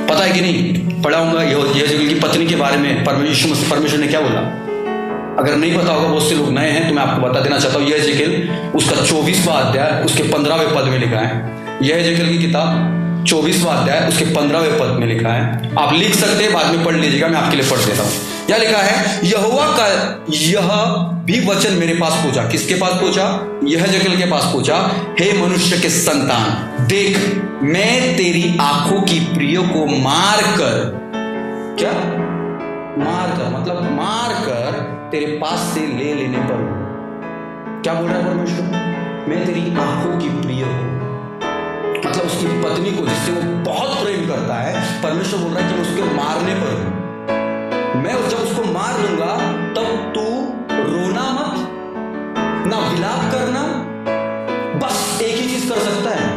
पता है कि नहीं? पढ़ाऊंगा यह जिक्र की पत्नी के बारे में परमेश्वर ने क्या बोला। अगर नहीं पता होगा, बहुत से लोग नए हैं तो मैं आपको बता देना चाहता हूं। यह जिक्र उसका 24वां अध्याय उसके 15वें पद में लिखा है। यह जिक्र की किताब 24वां अध्याय उसके 15वें पद में लिखा है। आप लिख सकते हैं, बाद में पढ़ लीजिएगा, मैं आपके लिए पढ़ देता हूं। क्या लिखा है? यहोवा का यह भी वचन मेरे पास पहुंचा। किसके पास पहुंचा? यहेजकेल के पास पहुंचा। हे मनुष्य के संतान, देख मैं तेरी आंखों की प्रियो को मार कर, क्या मार कर मतलब मार कर तेरे पास से ले लेने पर हूं। क्या बोल रहा है परमेश्वर? मैं तेरी आंखों की प्रियो को, मतलब उसकी पत्नी को जिससे वो बहुत प्रेम करता है, परमेश्वर बोल रहा है कि उसके मारने पर हूं। मैं जब उसको मार लूंगा तब तू रोना मत, ना विलाप करना, बस एक ही चीज कर सकता है,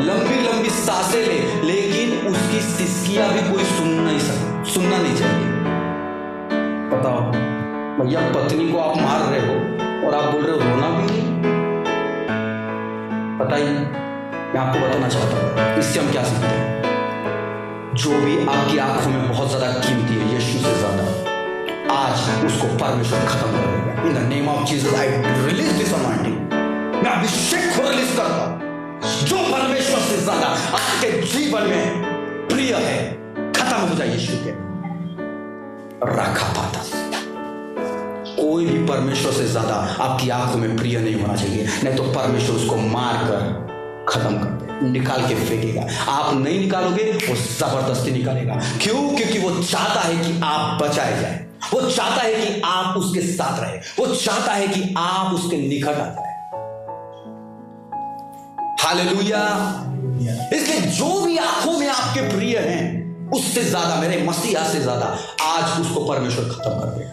लंबी लंबी सांसें ले, लेकिन उसकी सिसकियां भी कोई सुनना नहीं चाहिए। बताओ भैया, पत्नी को आप मार रहे हो और आप बोल रहे हो रोना भी नहीं? बताइए, मैं आपको बताना चाहता हूं इससे हम क्या सीखते हैं। जो भी आपकी आंखों में बहुत ज्यादा कीमती है, यीशु से ज्यादा, आज उसको परमेश्वर खत्म कर देगा। In the name of Jesus I release this anointing. मैं अभिषेक को रिलीज करता हूं। जो परमेश्वर से ज्यादा आपके जीवन में प्रिय है, खत्म हो जाए यीशु के। रखा पाता, कोई भी परमेश्वर से ज्यादा आपकी आंखों में प्रिय नहीं होना चाहिए, नहीं तो परमेश्वर उसको मार कर खत्म कर दे, निकाल के फेंकेगा। आप नहीं निकालोगे, वो जबरदस्ती निकालेगा। क्यों? क्योंकि वो चाहता है कि आप बचाए जाए, वो चाहता है कि आप उसके साथ रहे, वो चाहता है कि आप उसके निकट आ जाए। हालेलुया। इसलिए जो भी आंखों में आपके प्रिय हैं, उससे ज्यादा, मेरे मसीहा से ज्यादा, आज उसको परमेश्वर खत्म कर देगा।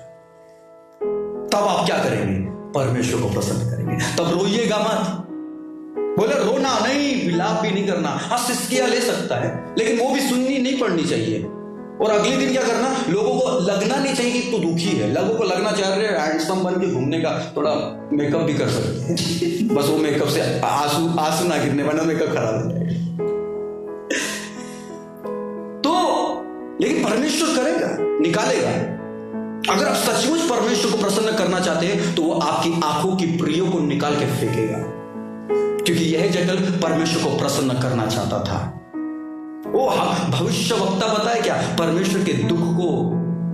तब आप क्या करेंगे? परमेश्वर को प्रसन्न करेंगे। तब रोइएगा मत। बोले रोना नहीं, विलाप भी नहीं करना। हाँ, सिसकियां ले सकता है, लेकिन वो भी सुननी नहीं पड़नी चाहिए। और अगले दिन क्या करना? लोगों को लगना नहीं चाहिए कि तू दुखी है। लोगों को लगना चाह रहे हैंडसम बन के घूमने का, थोड़ा मेकअप भी कर सकते हैं बस वो मेकअप से आंसू ना गिरने, वरना मेकअप खराब हो जाएगा। तो लेकिन परमेश्वर करेगा, निकालेगा। अगर आप सचमुच परमेश्वर को प्रसन्न करना चाहते हैं तो वो आपकी आंखों की प्रियो को निकाल के फेंकेगा, क्योंकि यह जगल परमेश्वर को प्रसन्न करना चाहता था। वो भविष्य वक्ता बताए क्या? परमेश्वर के दुख को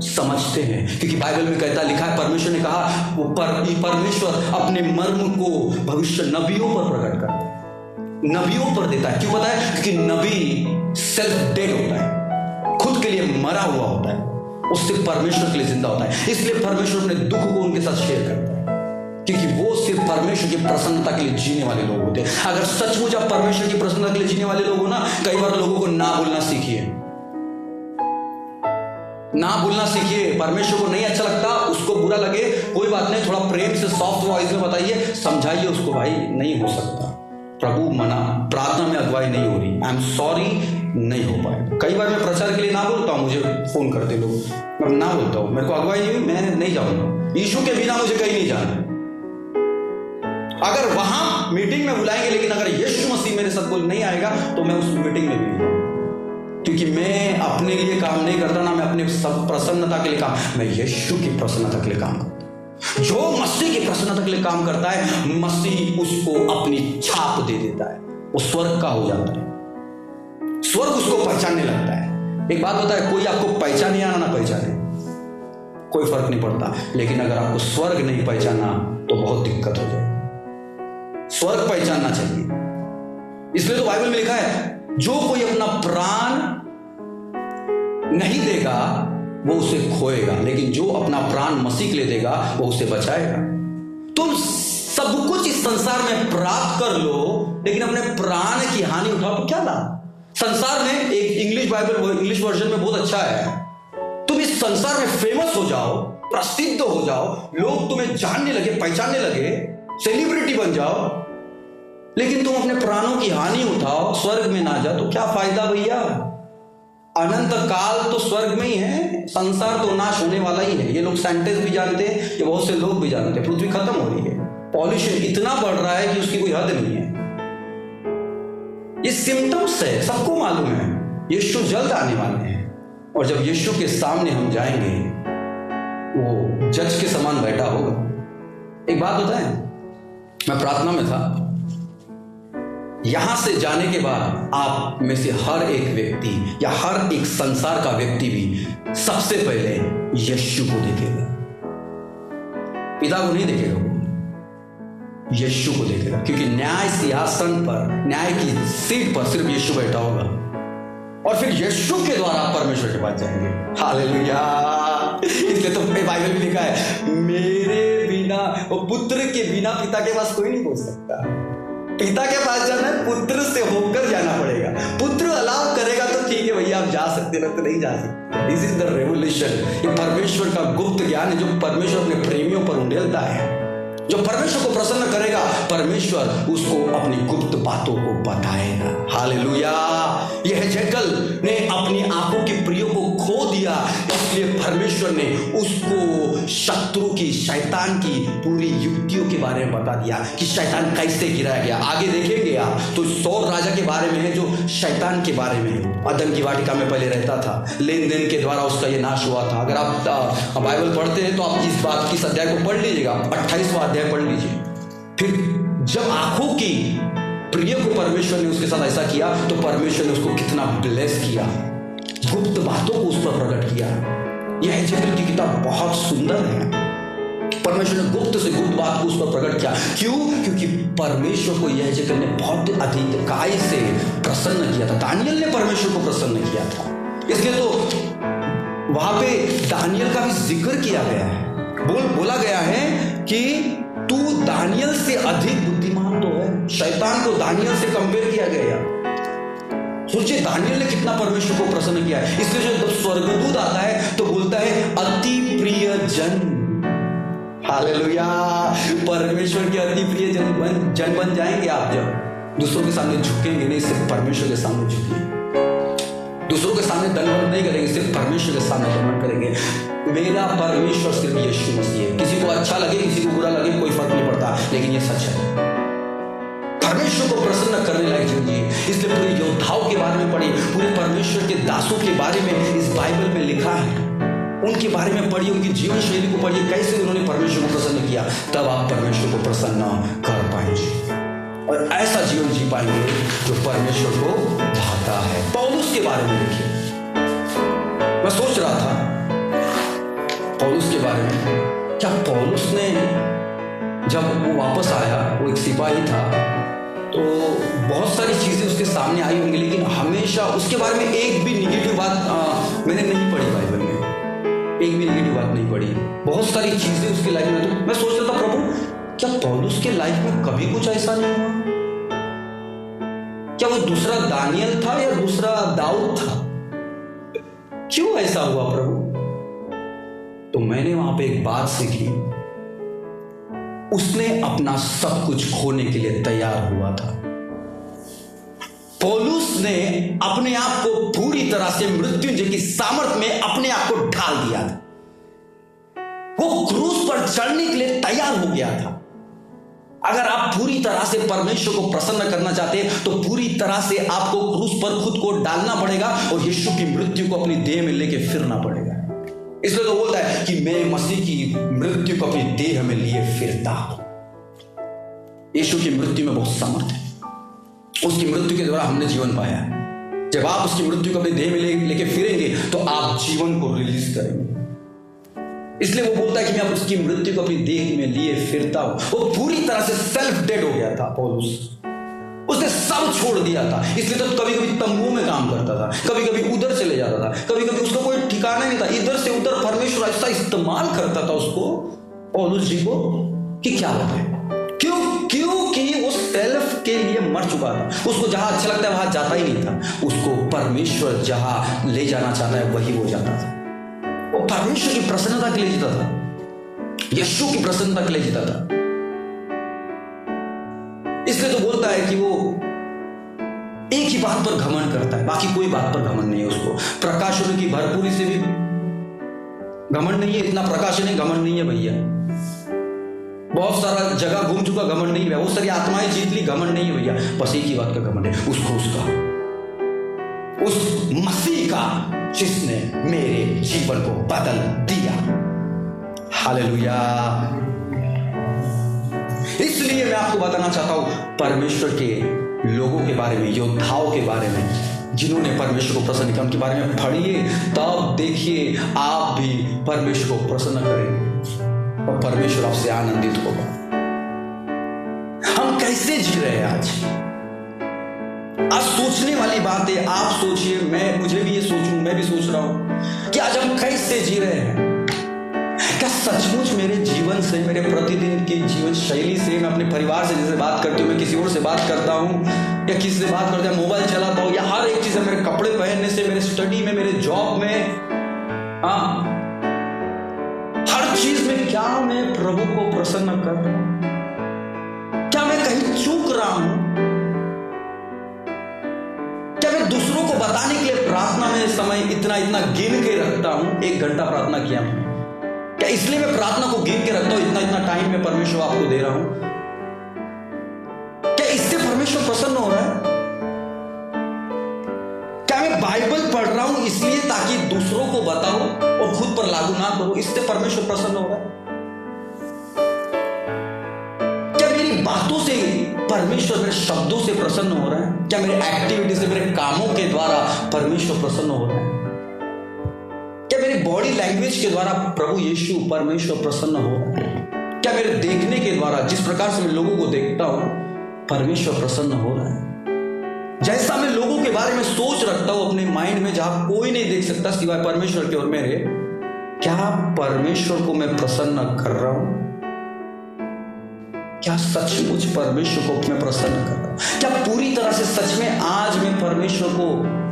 समझते हैं, क्योंकि बाइबल में कहता लिखा है, परमेश्वर ने कहा वो परमेश्वर अपने मर्म को भविष्य नबियों पर प्रकट करता है, नबियों पर देता है। क्यों पता है? क्योंकि नबी सेल्फ डेड होता है, खुद के लिए मरा हुआ होता है, उससे परमेश्वर के लिए जिंदा होता है। इसलिए परमेश्वर अपने दुख को उनके साथ शेयर करता है, क्योंकि वो सिर्फ परमेश्वर की प्रसन्नता के लिए जीने वाले लोग होते हैं। अगर सचमुच आप परमेश्वर की प्रसन्नता के लिए जीने वाले लोग हो ना, कई बार लोगों को ना बोलना सीखिए, ना बोलना सीखिए। परमेश्वर को नहीं अच्छा लगता, उसको बुरा लगे, कोई बात नहीं, थोड़ा प्रेम से सॉफ्ट वॉइस में बताइए, समझाइए उसको, भाई नहीं हो सकता, प्रभु मना, प्रार्थना में अगुवाई नहीं हो रही, आई एम सॉरी, नहीं हो पाए। कई बार मैं प्रचार के लिए ना बोलता हूँ, मुझे फोन करते लोग, मैं ना बोलता हूँ, मेरे को अगुवाई नहीं हुई, मैं नहीं जाऊंगा, यीशु के बिना मुझे कहीं नहीं जाना। अगर वहां मीटिंग में बुलाएंगे, लेकिन अगर यीशु मसीह मेरे साथ बोल नहीं आएगा तो मैं उस मीटिंग में भी नहीं जाऊंगा, क्योंकि मैं अपने लिए काम नहीं करता ना, मैं अपने सब प्रसन्नता के लिए काम, मैं यीशु की प्रसन्नता के लिए काम करता हूं। जो मसीह की प्रसन्नता के लिए काम करता है, मसीह उसको अपनी छाप दे देता है, वो स्वर्ग का हो जाता है, स्वर्ग उसको पहचानने लगता है। एक बात होता है, कोई आपको पहचाने या ना पहचाने कोई फर्क नहीं पड़ता, लेकिन अगर आपको स्वर्ग नहीं पहचाना तो बहुत दिक्कत हो जाए। स्वर्ग पहचानना चाहिए। इसलिए तो बाइबल में लिखा है, जो कोई अपना प्राण नहीं देगा वो उसे खोएगा, लेकिन जो अपना प्राण मसीह के लिए देगा वो उसे बचाएगा। तुम सब कुछ इस संसार में प्राप्त कर लो, लेकिन अपने प्राण की हानि उठाओ तो क्या लाभ? संसार में एक इंग्लिश वर्जन में बहुत अच्छा है, तुम इस संसार में फेमस हो जाओ, प्रसिद्ध हो जाओ, लोग तुम्हें जानने लगे, पहचानने लगे, सेलिब्रिटी बन जाओ, लेकिन तुम अपने प्राणों की हानि उठाओ, स्वर्ग में ना जाओ तो क्या फायदा भैया? अनंत काल तो स्वर्ग में ही है, संसार तो नाश होने वाला ही है। ये लोग साइंटिस्ट भी जानते हैं, ये बहुत से लोग भी जानते हैं, पृथ्वी खत्म हो रही है, पॉल्यूशन इतना बढ़ रहा है कि उसकी कोई हद नहीं है। ये सिम्टम्स है, सबको मालूम है, यीशु जल्द आने वाले हैं, और जब यीशु के सामने हम जाएंगे, वो जज के समान बैठा होगा। एक बात होता है, मैं प्रार्थना में था, यहां से जाने के बाद आप में से हर एक व्यक्ति या हर एक संसार का व्यक्ति भी सबसे पहले यीशु को देखेगा, पिता को नहीं देखेगा, यीशु को देखेगा, क्योंकि न्याय सिंहासन पर, न्याय की सीट पर सिर्फ यीशु बैठा होगा, और फिर यीशु के द्वारा आप परमेश्वर के पास जाएंगे। हालेलुया। इसलिए तो बाइबल में लिखा है, मेरे बिना, वो पुत्र के बिना पिता के पास कोई नहीं पहुंच सकता। पिता के पास जाना है, पुत्र से होकर जाना पड़ेगा। पुत्र अलाउ करेगा तो ठीक है भैया, आप जा सकते, ना तो नहीं जा सकते। This is the revolution. ये परमेश्वर का गुप्त ज्ञान है, जो परमेश्वर अपने प्रेमियों पर उंडेलता है। जो परमेश्वर को प्रसन्न करेगा, परमेश्वर उसको अपनी गुप्त बातों को बताएगा। हालेलुया। यह हेजेकियेल ने अपनी आंखों की प्रियों को खो दिया, इसलिए परमेश्वर ने उसको शत्रु की, शैतान की पूरी युक्तियों के बारे में बता दिया कि शैतान कैसे गिराया गया। आगे देखेंगे आप तो सौर राजा के बारे में है, जो शैतान के बारे में है, अदन की वाटिका में पहले रहता था, लेन देन के द्वारा उसका ये नाश हुआ था। अगर आप बाइबल पढ़ते हैं तो आप इस बात की अध्याय को पढ़ लीजिएगा, 28वां अध्याय पढ़ लीजिए। फिर जब आंखों की प्रिय को परमेश्वर ने उसके साथ ऐसा किया, तो परमेश्वर ने उसको कितना ब्लेस किया, गुप्त बातों को उस पर प्रकट किया। यह हेजेकियेल की किताब बहुत सुंदर है। परमेश्वर ने गुप्त से गुप्त बात को उस पर प्रकट किया। क्यों? क्योंकि परमेश्वर को यह हेजेकियेल ने बहुत अधिक काय से प्रसन्न किया था। दानियल ने परमेश्वर को प्रसन्न किया था, इसलिए तो वहां पे दानियल का भी जिक्र किया गया है। बोला गया है कि तू दानियल से अधिक बुद्धिमान तो है। शैतान को दानियल से कंपेयर किया गया। सोचिए दानियल ने कितना परमेश्वर को प्रसन्न किया है। इसलिए जब स्वर्गदूत आता है तो बोलता है अति प्रिय जन। हालेलुया। परमेश्वर के अति प्रिय जन बन जाएंगे आप जब दूसरों के सामने झुकेंगे, नहीं सिर्फ परमेश्वर के सामने झुकेंगे। दूसरों के सामने दंडवत नहीं करेंगे, सिर्फ परमेश्वर के सामने दंडवत करेंगे। मेरा परमेश्वर सिर्फ यीशु मसीह है। किसी को अच्छा लगे, किसी को बुरा लगे, कोई फर्क नहीं पड़ता, लेकिन ये सच है। परमेश्वर को प्रसन्न करने लायक जीवन जिए। इसलिए पूरे योद्धाओं के बारे में पढ़िए, पूरे परमेश्वर के दासों के बारे में इस बाइबल में लिखा है। उनके बारे में पढ़िए, उनकी जीवन शैली को पढ़िए, कैसे उन्होंने परमेश्वर को प्रसन्न किया। तब आप परमेश्वर को प्रसन्न कर पाएंगे और ऐसा जीवन जी पाएंगे जो परमेश्वर को भाता है। पौलुस के बारे में देखिए। मैं सोच रहा था पौलुस के बारे में। क्या पौलुस ने जब वो वापस आया, वो एक सिपाही था, तो बहुत सारी चीज़ें उसके सामने आई होंगी, लेकिन हमेशा उसके बारे में एक भी निगेटिव बात मैंने नहीं पढ़ी बाइबल में, एक भी निगेटिव बात नहीं पढ़ी। बहुत सारी चीज़ें उसकी लाइफ में, तो मैं सोचता था प्रभु क्या पौलुस के लाइफ में कभी कुछ ऐसा नहीं हुआ? क्या वो दूसरा दानियल था या दूसरा दाऊद था? क्यों ऐसा हुआ प्रभु? तो मैंने वहां पे एक बात सीखी, उसने अपना सब कुछ खोने के लिए तैयार हुआ था। पौलुस ने अपने आप को पूरी तरह से मृत्युंजय की सामर्थ में अपने आप को ढाल दिया था। वो क्रूस पर चढ़ने के लिए तैयार हो गया था। अगर आप पूरी तरह से परमेश्वर को प्रसन्न करना चाहते हैं तो पूरी तरह से आपको क्रूस पर खुद को डालना पड़ेगा और यीशु की मृत्यु को अपनी देह में लेके फिरना पड़ेगा। इसलिए तो बोलता है कि मैं मसीह की मृत्यु को अपनी देह में लिए फिरता हूं। यीशु की मृत्यु में बहुत सामर्थ है। उसकी मृत्यु के द्वारा हमने जीवन पाया है। जब आप उसकी मृत्यु को अपने देह में लेके फिरेंगे तो आप जीवन को रिलीज करेंगे। इसलिए वो बोलता है कि मैं उसकी मृत्यु को अपनी देह में लिए फिरता हूं। वो पूरी तरह से सेल्फ डेड हो गया था पौलुस, उसने सब छोड़ दिया था। इसलिए तो कभी कभी तंबू में काम करता था, कभी कभी उधर चले जाता था, कभी कभी उसका कोई ठिकाना नहीं था, इधर से उधर परमेश्वर ऐसा इस्तेमाल करता था उसको, पौलुस जी को, कि क्या होता है। क्योंकि वो सेल्फ के लिए मर चुका था। उसको जहां अच्छा लगता है वहां जाता ही नहीं था। उसको परमेश्वर जहां ले जाना चाहता है वही वो जाता था। वो परमेश्वर की प्रसन्नता के लिए जीता था, यीशु की प्रसन्नता के लिए जीता था। इसलिए तो बोलता है कि वो एक ही बात पर घमंड करता है, बाकी कोई बात पर घमंड नहीं है उसको। प्रकाश होने की भरपूरी से भी घमंड नहीं है, इतना प्रकाश नहीं, घमंड नहीं है भैया। बहुत सारा जगह घूम चुका, घमंड नहीं है। बहुत सारी आत्माएं जीत ली, घमंड नहीं है भैया। बस एक ही बात का घमंड है, उसको उस मसीह का जिसने मेरे जीवन को बदल दिया। हालेलुया। इसलिए मैं आपको बताना चाहता हूं परमेश्वर के लोगों के बारे में, योद्धाओं के बारे में, जिन्होंने परमेश्वर को प्रसन्न किया, उनके बारे में पढ़िए, तब देखिए आप भी परमेश्वर को प्रसन्न करेंगे और परमेश्वर आपसे आनंदित होगा। हम कैसे जी रहे हैं आज सोचने वाली बात है। आप सोचिए, मुझे भी ये सोचूं, मैं भी सोच रहा हूं कि आज हम कैसे जी रहे हैं। क्या सचमुच मेरे जीवन से, मेरे प्रतिदिन की जीवन शैली से, मैं अपने परिवार से जैसे बात करती हूँ, मैं किसी और से बात करता हूँ या किसी से बात करता हूँ, मोबाइल चलाता हूँ, या हर एक चीज है, मेरे कपड़े पहनने से, मेरे स्टडी में, मेरे जॉब में, हर चीज में क्या मैं प्रभु को प्रसन्न कर रहा हूं? क्या मैं कहीं चूक रहा हूं? क्या मैं दूसरों को बताने के लिए प्रार्थना में समय इतना गिन के रखता हूं? 1 घंटा प्रार्थना किया मैंने, क्या इसलिए मैं प्रार्थना को गिन के रखता हूं? इतना टाइम मैं परमेश्वर आपको दे रहा हूं, क्या इससे परमेश्वर प्रसन्न हो रहा है? क्या मैं बाइबल पढ़ रहा हूं इसलिए ताकि दूसरों को बताऊं और खुद पर लागू ना करूं, इससे परमेश्वर प्रसन्न हो रहा है? क्या मेरी बातों से परमेश्वर मेरे शब्दों से प्रसन्न हो रहा है? क्या मेरे एक्टिविटी से, मेरे कामों के द्वारा परमेश्वर प्रसन्न हो रहा है? क्या मेरी बॉडी लैंग्वेज के द्वारा प्रभु यीशु परमेश्वर प्रसन्न हो रहा है? क्या मेरे देखने के द्वारा, जिस प्रकार से मैं लोगों को देखता हूं, परमेश्वर प्रसन्न हो रहा है? जैसा मैं लोगों के बारे में सोच रखता हूं अपने माइंड में, जहां कोई नहीं देख सकता सिवाय परमेश्वर के और मेरे, क्या परमेश्वर को मैं प्रसन्न कर रहा हूं? क्या सचमुच परमेश्वर को मैं प्रसन्न कर रहा हूं? क्या पूरी तरह से सच में आज मैं परमेश्वर को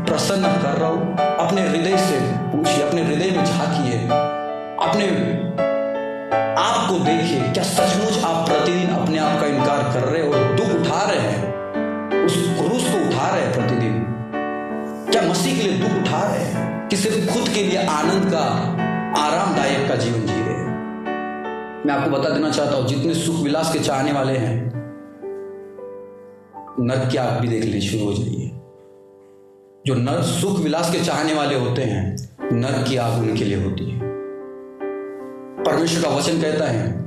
प्रसन्न कर रहा हूं? अपने हृदय से पूछिए, अपने हृदय में झांकिए, अपने आप को देखिए, क्या सचमुच आप प्रतिदिन अपने आप का इनकार कर रहे हो और दुख उठा रहे हैं, उस क्रूस को उठा रहे हैं प्रतिदिन? क्या मसीह के लिए दुख उठा रहे हैं कि सिर्फ खुद के लिए आनंद का, आरामदायक का जीवन जी रहे हैं? मैं आपको बता देना चाहता हूं, जितने सुख विलास के चाहने वाले हैं, नरक की आग भी देख ले शुरू हो जाइए। जो नरक सुख विलास के चाहने वाले होते हैं, नरक की आग उनके लिए होती है। परमेश्वर का वचन कहता है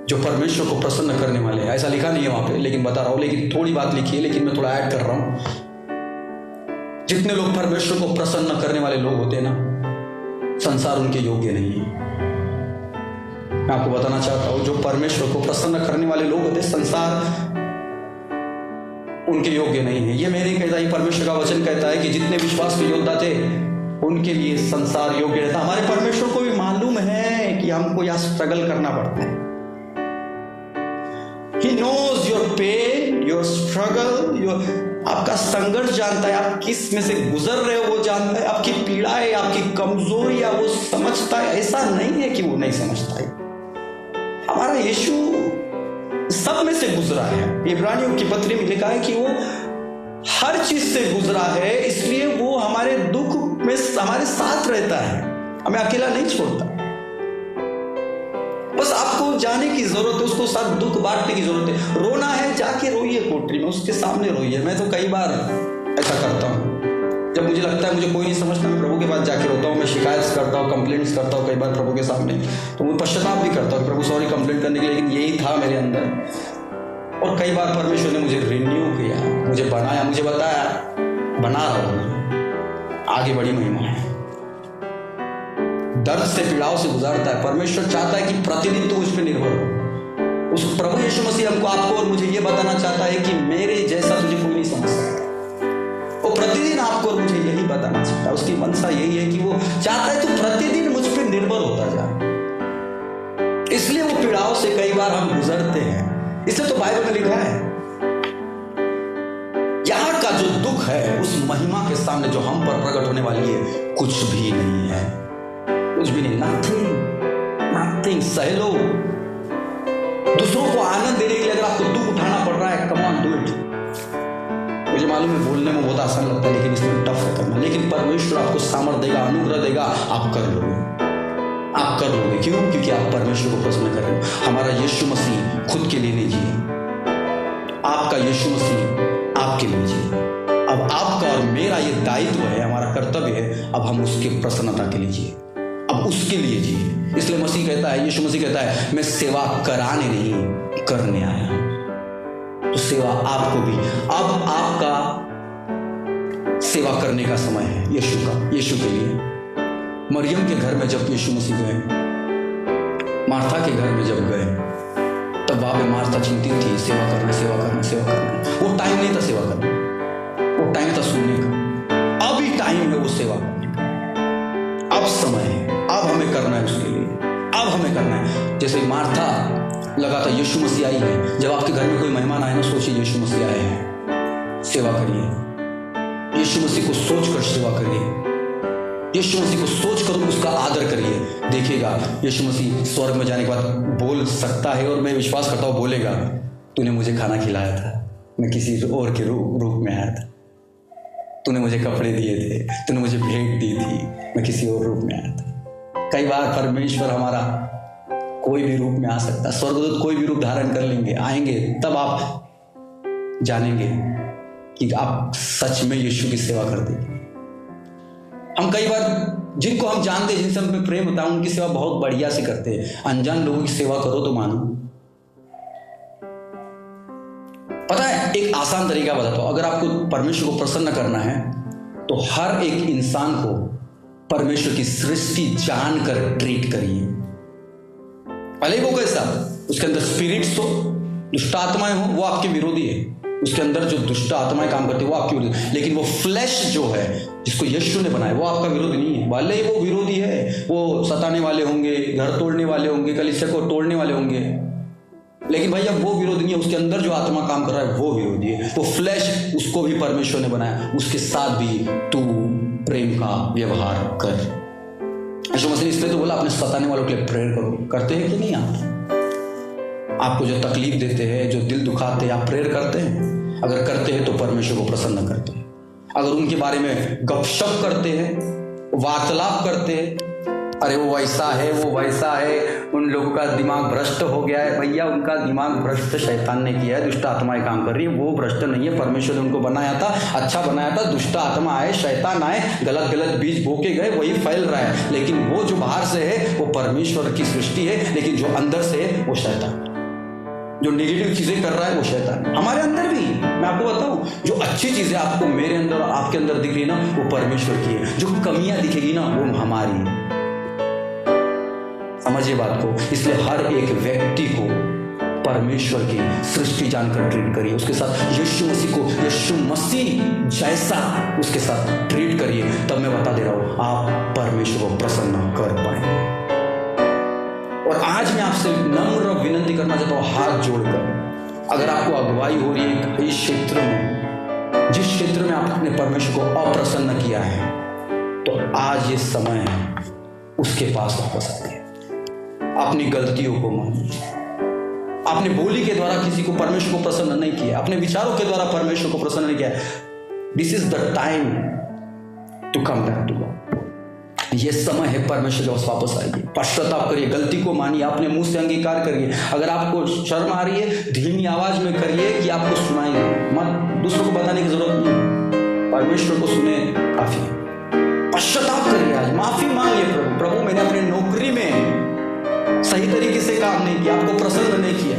जो परमेश्वर को प्रसन्न करने वाले हैं, ऐसा लिखा नहीं है वहां पे, लेकिन बता रहा हूं, लेकिन थोड़ी बात लिखी है, लेकिन मैं थोड़ा ऐड कर रहा हूं। जितने लोग परमेश्वर को प्रसन्न करने वाले लोग होते हैं ना, संसार उनके योग्य नहीं है। मैं आपको बताना चाहता हूं, जो परमेश्वर को प्रसन्न करने वाले लोग होते, संसार उनके योग्य नहीं है। ये मेरे कहता है, परमेश्वर का वचन कहता है कि जितने विश्वास के योद्धा थे उनके लिए संसार योग्य रहता। हमारे परमेश्वर को भी मालूम है कि हमको यह स्ट्रगल करना पड़ता है। He knows your pain, your struggle, आपका संघर्ष जानता है, आप किस में से गुजर रहे हो वो जानता है, आपकी पीड़ाएं, आपकी कमजोरियां वो समझता है। ऐसा नहीं है कि वो नहीं समझता है। हमारा यीशु सब में से गुजरा है। इब्रानियों की पत्री में लिखा है कि वो हर चीज से गुजरा है, इसलिए वो हमारे दुख में हमारे साथ रहता है, हमें अकेला नहीं छोड़ता। बस आपको जाने की जरूरत है, उसको साथ दुख बांटने की जरूरत है। रोना है, जाके रोइए कोठरी में, उसके सामने रोइए। मैं तो कई बार ऐसा करता हूँ, जब मुझे लगता है मुझे कोई नहीं समझता, मैं प्रभु के पास जाके रोता हूँ। मैं शिकायत करता हूँ, कंप्लेंट्स करता हूँ कई बार प्रभु के सामने, तो मैं पश्चाताप भी करता हूँ, प्रभु सॉरी कंप्लेंट करने के लिए, लेकिन यही था मेरे अंदर। और कई बार परमेश्वर ने मुझे रिन्यू किया, मुझे बनाया, मुझे बताया बना रहा हूँ, आगे बड़ी महिमा है। दर्द से पीड़ाओं से गुजारता है। परमेश्वर चाहता है कि प्रतिदिन तू उस पर निर्भर हो। उस प्रभु यीशु मसीह हमको, आपको और मुझे ये बताना चाहता है कि मेरे जैसा तुझे कोई नहीं समझ सकता। वो प्रतिदिन आपको और मुझे यही बताना चाहता है। उसकी मंशा यही है कि वो चाहता है तू प्रतिदिन मुझ पर निर्भर होता जाए। इसलिए वो पीड़ाओं से कई बार हम गुजरते हैं। इसलिए तो बाइबल में लिखा है, यहाँ का जो दुख है उस महिमा के सामने जो हम पर प्रकट होने वाली है कुछ भी नहीं है, कुछ भी नहीं। नथिंग। सह लो। दूसरों को आनंद देने के लिए अगर आपको दुख उठाना पड़ रहा है, कम ऑन डू इट। मुझे मालूम है बोलने में बहुत आसान लगता है, लेकिन इसमें टफ है करना। लेकिन परमेश्वर आपको सामर्थ देगा, अनुग्रह देगा, आप कर लोगे, आप कर लोगे। क्यों? क्योंकि आप परमेश्वर को प्रसन्न कर रहे हो। हमारा यीशु मसीह खुद के लिए नहीं जिए, आपका यीशु मसीह आपके लिए जिए। अब आपका और मेरा ये दायित्व है, हमारा कर्तव्य है, अब हम उसके प्रसन्नता के लिए जिए, अब उसके लिए जिए। इसलिए मसीह कहता है, यीशु मसीह कहता है, मैं सेवा कराने नहीं करने आया हूं। तो सेवा आपको भी, अब आपका सेवा करने का समय है यीशु का, यीशु के लिए। मरियम के घर में जब यीशु मसीह गए, मार्था के घर में जब गए, तब वहां पे मार्था चिंतित थी, सेवा करना, सेवा करना, सेवा करना। वो टाइम नहीं था सेवा करना, वो टाइम था सुनने का। अभी टाइम है वो सेवा करने का, अब समय है, अब हमें करना है उसके लिए, अब हमें करना है। जैसे मार्था लगा था यीशु मसीह आई है। जब आपके घर में कोई मेहमान आए ना, सोचिए यीशु मसीह आए हैं, सेवा करिए। यीशु मसीह को सोचकर सेवा करिए, यीशु मसीह को सोचकर उसका आदर करिए। देखिएगा यीशु मसीह स्वर्ग में जाने के बाद बोल सकता है, और मैं विश्वास करता हूँ बोलेगा, तूने मुझे खाना खिलाया था, मैं किसी और के रूप में आया था, तूने मुझे कपड़े दिए थे, तूने मुझे भेंट दी थी, मैं किसी और रूप में आया था। कई बार परमेश्वर हमारा कोई भी रूप में आ सकता है, स्वर्गदूत कोई भी रूप धारण कर लेंगे, आएंगे, तब आप जानेंगे कि आप सच में यीशु की सेवा करते हैं। हम कई बार जिनको हम जानते हैं, जिनसे हमें प्रेम होता है, उनकी सेवा बहुत बढ़िया से करते हैं। अनजान लोगों की सेवा करो तो मानो। पता है, एक आसान तरीका बताता हूं। अगर आपको परमेश्वर को प्रसन्न करना है तो हर एक इंसान को परमेश्वर की सृष्टि जानकर ट्रीट करिए। भले ही वो कैसा, उसके अंदर स्पिरिट्स हो, दुष्ट आत्माएं हो, वो आपके विरोधी है। उसके अंदर जो दुष्ट आत्माएं काम करती है वो आपकी विरोधी, लेकिन वो फ्लैश जो है जिसको यीशु ने बनाया वो आपका विरोधी नहीं है। भले ही वो विरोधी है, वो सताने वाले होंगे, घर तोड़ने वाले होंगे, कलीसिया को तोड़ने वाले होंगे, लेकिन भैया वो विरोधी नहीं है। उसके अंदर जो आत्मा काम कर रहा है वो विरोधी है। वो फ्लैश, उसको भी परमेश्वर ने बनाया, उसके साथ भी तू प्रेम का व्यवहार कर। यीशु मसीह ने इसलिए तो बोला अपने सताने वालों के लिए प्रेयर करो। करते हैं कि नहीं आप? आपको जो तकलीफ देते हैं, जो दिल दुखाते हैं, आप प्रेयर करते हैं? अगर करते हैं तो परमेश्वर को प्रसन्न करते हैं। अगर उनके बारे में गपशप करते हैं, वार्तालाप करते हैं, अरे वो वैसा है, वो वैसा है, उन लोगों का दिमाग भ्रष्ट हो गया है, भैया उनका दिमाग भ्रष्ट शैतान ने किया है, दुष्ट आत्माएं काम कर रही है, वो भ्रष्ट नहीं है। परमेश्वर ने उनको बनाया था, अच्छा बनाया था। दुष्ट आत्मा आए, शैतान आए, गलत गलत बीज बोके गए, वही फैल रहा है। लेकिन वो जो बाहर से है वो परमेश्वर की सृष्टि है, लेकिन जो अंदर से है वो शैतान। जो नेगेटिव चीजें कर रहा है वो शैतान। हमारे अंदर भी, मैं आपको बताऊं, जो अच्छी चीजें आपको मेरे अंदर आपके अंदर दिख रही है ना, वो परमेश्वर की है। जो कमियां दिखेगी ना वो हमारी है। समझिए बात को। इसलिए हर एक व्यक्ति को परमेश्वर की सृष्टि जानकर ट्रीट करिए, उसके साथ यीशु मसीह को यीशु मसीह जैसा उसके साथ ट्रीट करिए। तब मैं बता दे रहा हूं आप परमेश्वर को प्रसन्न कर पाएंगे। और आज मैं आपसे नम्र विनती करना चाहता हूं, हाथ जोड़कर, अगर आपको अगुवाई हो रही है इस क्षेत्र में, जिस क्षेत्र में आपने परमेश्वर को अप्रसन्न किया है, तो आज ये समय है उसके पास वापस आइए। अपनी गलतियों को मानिए। आपने बोली के द्वारा किसी को परमेश्वर को प्रसन्न नहीं किया, अपने विचारों के द्वारा परमेश्वर को प्रसन्न नहीं किया। This is the time to come back to God. ये समय है परमेश्वर के पास वापस आइए, पश्चाताप करिए, गलती को मानिए, अपने मुंह से अंगीकार करिए। अगर आपको शर्म आ रही है, धीमी आवाज में करिए कि आपको सुनाई दे, मत दूसरों को बताने की जरूरत नहीं, परमेश्वर को सुने काफी है। पश्चाताप करिए, आज माफी मांगिए। प्रभु मैंने अपनी नौकरी में सही तरीके से काम नहीं किया, आपको प्रसन्न नहीं किया,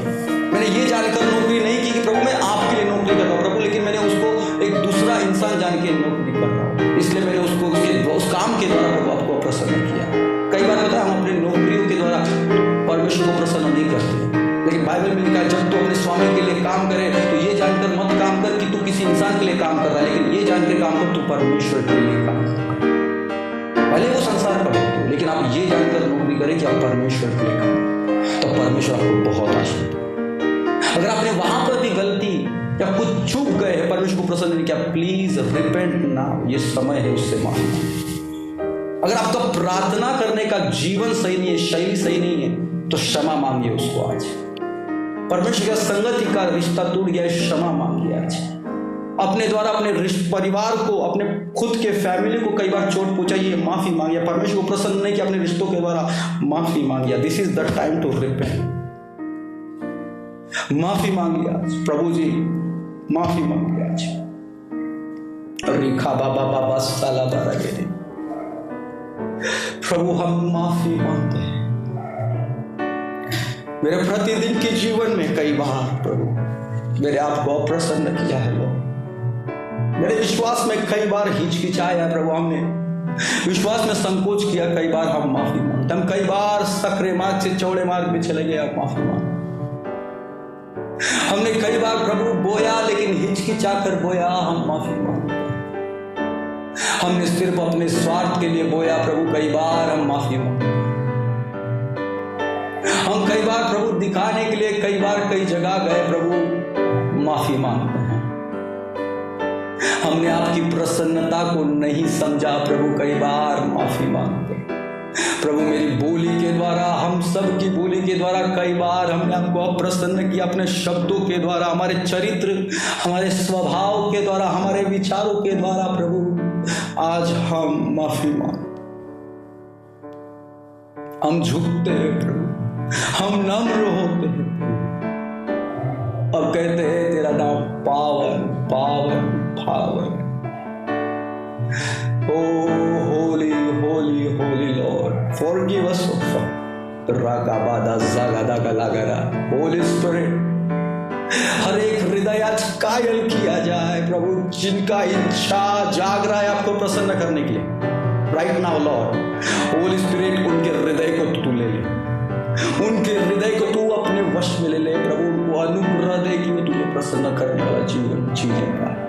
मैंने ये जानकर नौकरी नहीं की कि प्रभु मैं आपके लिए नौकरी कर रहा हूँ प्रभु, लेकिन मैंने उसको एक दूसरा इंसान जान के नौकरी कर रहा हूँ, इसलिए मैंने उसको उस काम के द्वारा प्रभु आपको प्रसन्न किया। कई बार होता है हम अपनी नौकरियों के द्वारा परमेश्वर को प्रसन्न नहीं करते, लेकिन बाइबल में लिखा है जब तू अपने स्वामी के लिए काम करे तो ये जानकर मत काम कर कि तू किसी इंसान के लिए काम कर रहा है, लेकिन ये जान के काम कर तू परमेश्वर के लिए काम कर। भले वो संसार पर हो, लेकिन आप ये जानकर नौकरी करें कि आप परमेश्वर के लिए काम, तो परमेश्वर आपको बहुत आशीष देगा। अगर आपने वहां पर भी गलती या कुछ चूक गए हैं, परमेश्वर को प्रसन्न नहीं किया, प्लीज रिपेंट नाउ, ये समय है उससे माफी। अगर आपका प्रार्थना करने का जीवन सही नहीं है, शैली सही नहीं है, तो क्षमा मांगिए उसको आज। परमेश्वर का संगति का रिश्ता टूट गया है, क्षमा मांगिए आज। अपने द्वारा अपने परिवार को, अपने खुद के फैमिली को कई बार चोट पहुंचाइए, माफी मांगिए। परमेश्वर को प्रसन्न नहीं किया, अपने रिश्तों के द्वारा माफी मांगिए। This is the time to repent. माफी मांगिए आज, प्रभु जी माफी मांगिए आज। रेखा बाबा बाबा साला बारा गे, प्रभु हम माफी मांगते हैं। मेरे प्रतिदिन के जीवन में कई बार प्रभु मेरे आपको अप्रसन्न किया है, लोग मेरे विश्वास में कई बार हिचकिचाया प्रभु, हमने विश्वास में संकोच किया, कई बार हम माफी मांगते। हम कई बार सकरे मार्ग से चौड़े मार्ग में चले गए, आप माफी मांगते। हमने कई बार प्रभु बोया, लेकिन हिचकिचा कर बोया, हम माफी मांगते। हमने सिर्फ अपने स्वार्थ के लिए बोया प्रभु, कई बार हम माफी मांगते। हम कई बार प्रभु दिखाने के लिए कई बार कई जगह गए प्रभु, माफी मांगते हैं। हमने आपकी प्रसन्नता को नहीं समझा प्रभु, कई बार माफी मांगते। प्रभु मेरी बोली के द्वारा, हम सब की बोली के द्वारा कई बार हमने आपको अप्रसन्न किया, अपने शब्दों के द्वारा, हमारे चरित्र, हमारे स्वभाव के द्वारा, हमारे विचारों के द्वारा प्रभु आज हम माफी मांग, हम झुकते हैं प्रभु, हम नम्र होते हैं और कहते हैं तेरा नाम पावन पावन पावन। Oh holy holy holy Lord, forgive us of ragabada zagada galagara. Holy Spirit, हर एक हृदय आज कायल किया जाए प्रभु, जिनका इच्छा जाग रहा है आपको प्रसन्न करने के लिए। Right now Lord, Holi spirit उनके हृदय को तू ले ले, उनके हृदय को तू अपने वश में ले ले प्रभु, उनको अनुग्रह दे कि वो तुझे प्रसन्न करने वाला जीवन जीने पाए।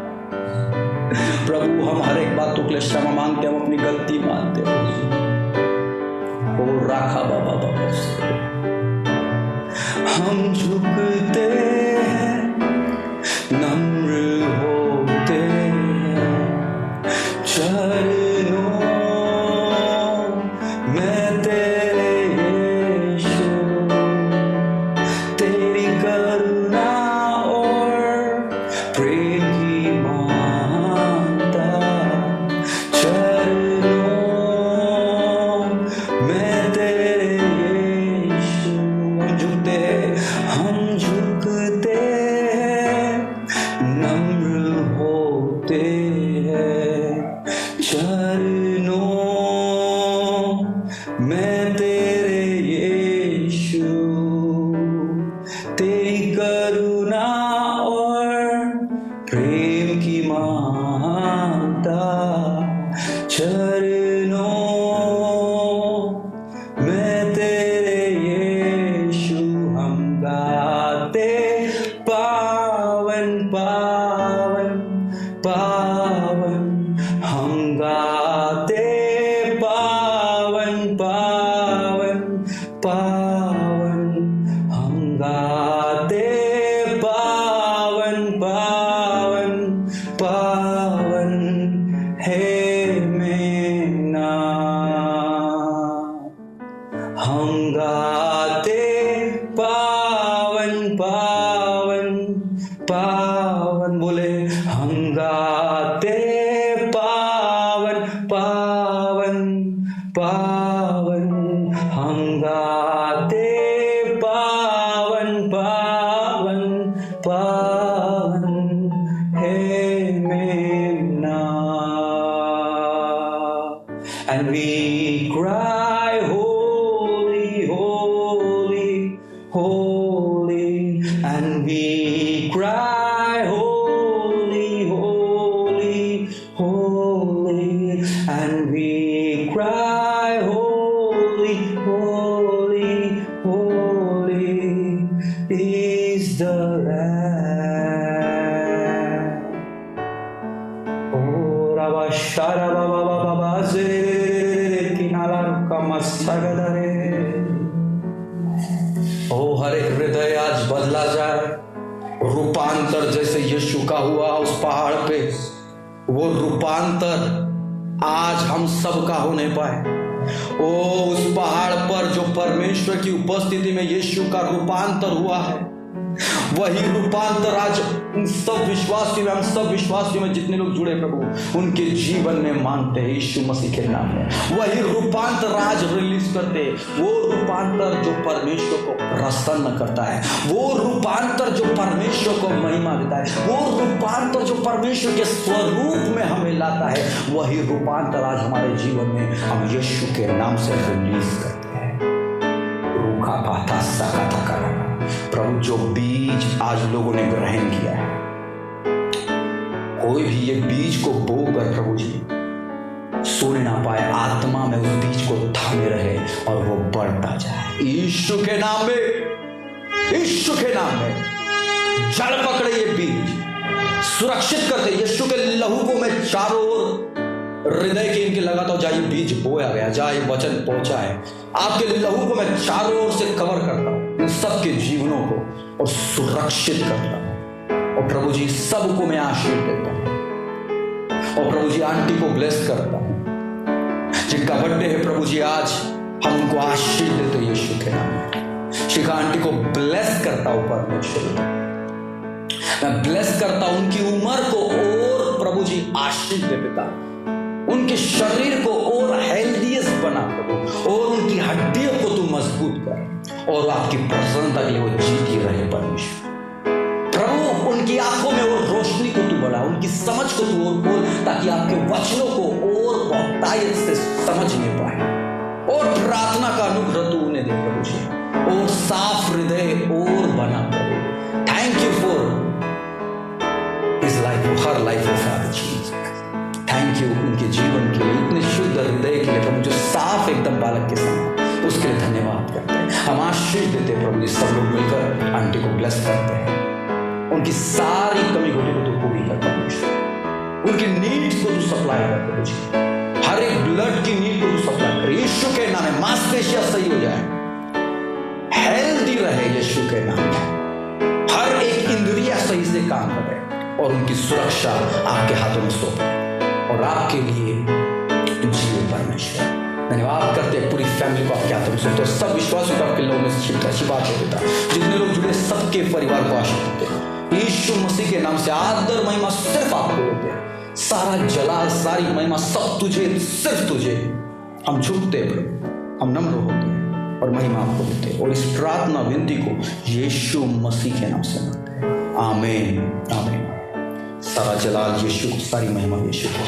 प्रभु हम हर एक बातों के लिए क्षमा मांगते हैं, हम अपनी गलती मानते हैं। ओ राखा बाबा बाबा हम झुकते हैं, नम्र होते हैं, चरणों में तेरे यीशु, तेरी करुणा और प्रेम की महानता, चरणों में तेरे यीशु। हम झुकते हैं, नम्र होते हैं, चरणों में तेरे यीशु, तेरी करुणा और प्रेम की महानता, चरणों में तेरे हम गाते पावन पावन पावन, हम गाते पावन पावन पावन है मेमना। And we cry holy holy holy, and we cry holy holy holy, and we cry holy holy holy is the Lamb. Oh Rabba Shara Baba Baba Zere Kinala Kamasagadare. ओ हर एक हृदय आज बदला जाए, रूपांतर जैसे यीशु का हुआ उस पहाड़ पे, वो रूपांतर आज हम सब का होने पाए। ओ उस पहाड़ पर जो परमेश्वर की उपस्थिति में यीशु का रूपांतर हुआ है, वही रूपांतर आज उन सब विश्वासियों में, हम सब विश्वासियों में जितने लोग जुड़े प्रभु उनके जीवन में मानते हैं यीशु मसीह के नाम में, वही रूपांतर आज रिलीज करते। वो रूपांतर जो परमेश्वर को प्रसन्न करता है, वो रूपांतर जो परमेश्वर को महिमा देता है, वो रूपांतर जो परमेश्वर के स्वरूप में हमें लाता है, वही रूपांतर आज हमारे जीवन में हम यीशु के नाम से रिलीज करते हैं। रूखा पाथा साका करा प्रभु, जो बीज आज लोगों ने ग्रहण किया है, कोई भी ये बीज को बोकर प्रभु जी सोने ना पाए, आत्मा में उस बीज को थामे रहे और वो बढ़ता जाए। यीशु के नाम में, यीशु के नाम में जड़ पकड़े ये बीज, सुरक्षित करते यीशु के लहू को मैं चारों ओर हृदय के इनके लगाता हूं, जाए बीज बोया गया, जाए वचन पहुंचा है, आपके लहू को मैं चारों ओर से कवर करता हूं, इन सबके जीवनों को और सुरक्षित करता हूं। और प्रभु जी सबको मैं आशीष देता हूं। और प्रभु जी आंटी को ब्लेस करता हूं, जिनका बर्थडे है प्रभु जी आज, हम उनको आशीष देते हैं यीशु के नाम में। शिखा आंटी को ब्लेस करता हूं परमेश्वर, मैं ब्लेस करता हूं उनकी उम्र को और प्रभु जी आशीष दे देता, उनके शरीर को और हेल्दीएस्ट बना प्रभु, और उनकी हड्डियों को तू मजबूत कर, और आपकी प्रसन्नता के लिए वो जीती रहे परमेश्वर। प्रभु उनकी आंखों में और रोशनी को तू बढ़ा, उनकी समझ को तू और खोल, ताकि आपके वचनों को और बहुतायत से समझने पाए, और प्रार्थना का अनुग्रह तू उन्हें दे प्रभु जी, और साफ हृदय और बना प्रभु। Thank you for his life, her life of father Jesus. Thank you उनके जीवन के लिए, इतने शुद्ध हृदय के लिए प्रभु, जो साफ एकदम बालक के समान, उसके लिए धन्यवाद करते हैं। हम आशीष देते हैं प्रभु जी, सब लोग मिलकर आंटी को ब्लेस करते हैं, उनकी सारी कमी घोटी को तू पूरी कर परमेश्वर, उनकी नीड्स को तू सप्लाई कर प्रभु जी, हर एक ब्लड की नीड को तू सप्लाई कर यीशु के नाम में। मांसपेशियां सही हो जाए, हेल्दी रहे यीशु के नाम में, हर एक इंद्रिया सही से काम करे, और उनकी सुरक्षा आपके हाथों में सौंप, और आपके लिए जीवन परमेश्वर। धन्यवाद करते हैं, पूरी फैमिली को आपके हाथों में सौंपते, सब विश्वासियों को आपके लोगों में शिफा देता, जितने लोग जुड़े सबके परिवार को आशीष देते हैं यीशु मसीह के नाम से। आदर महिमा सिर्फ आपको देते हैं, सारा जलाल सारी महिमा सब तुझे, सिर्फ तुझे हम झुकते हैं प्रभु, हम नम्र होते हैं और महिमा आपको देते हैं, और इस प्रार्थना विनती को यीशु मसीह के नाम से मांगते हैं। आमीन आमीन। सारा जलाल यीशु को, सारी महिमा यीशु को।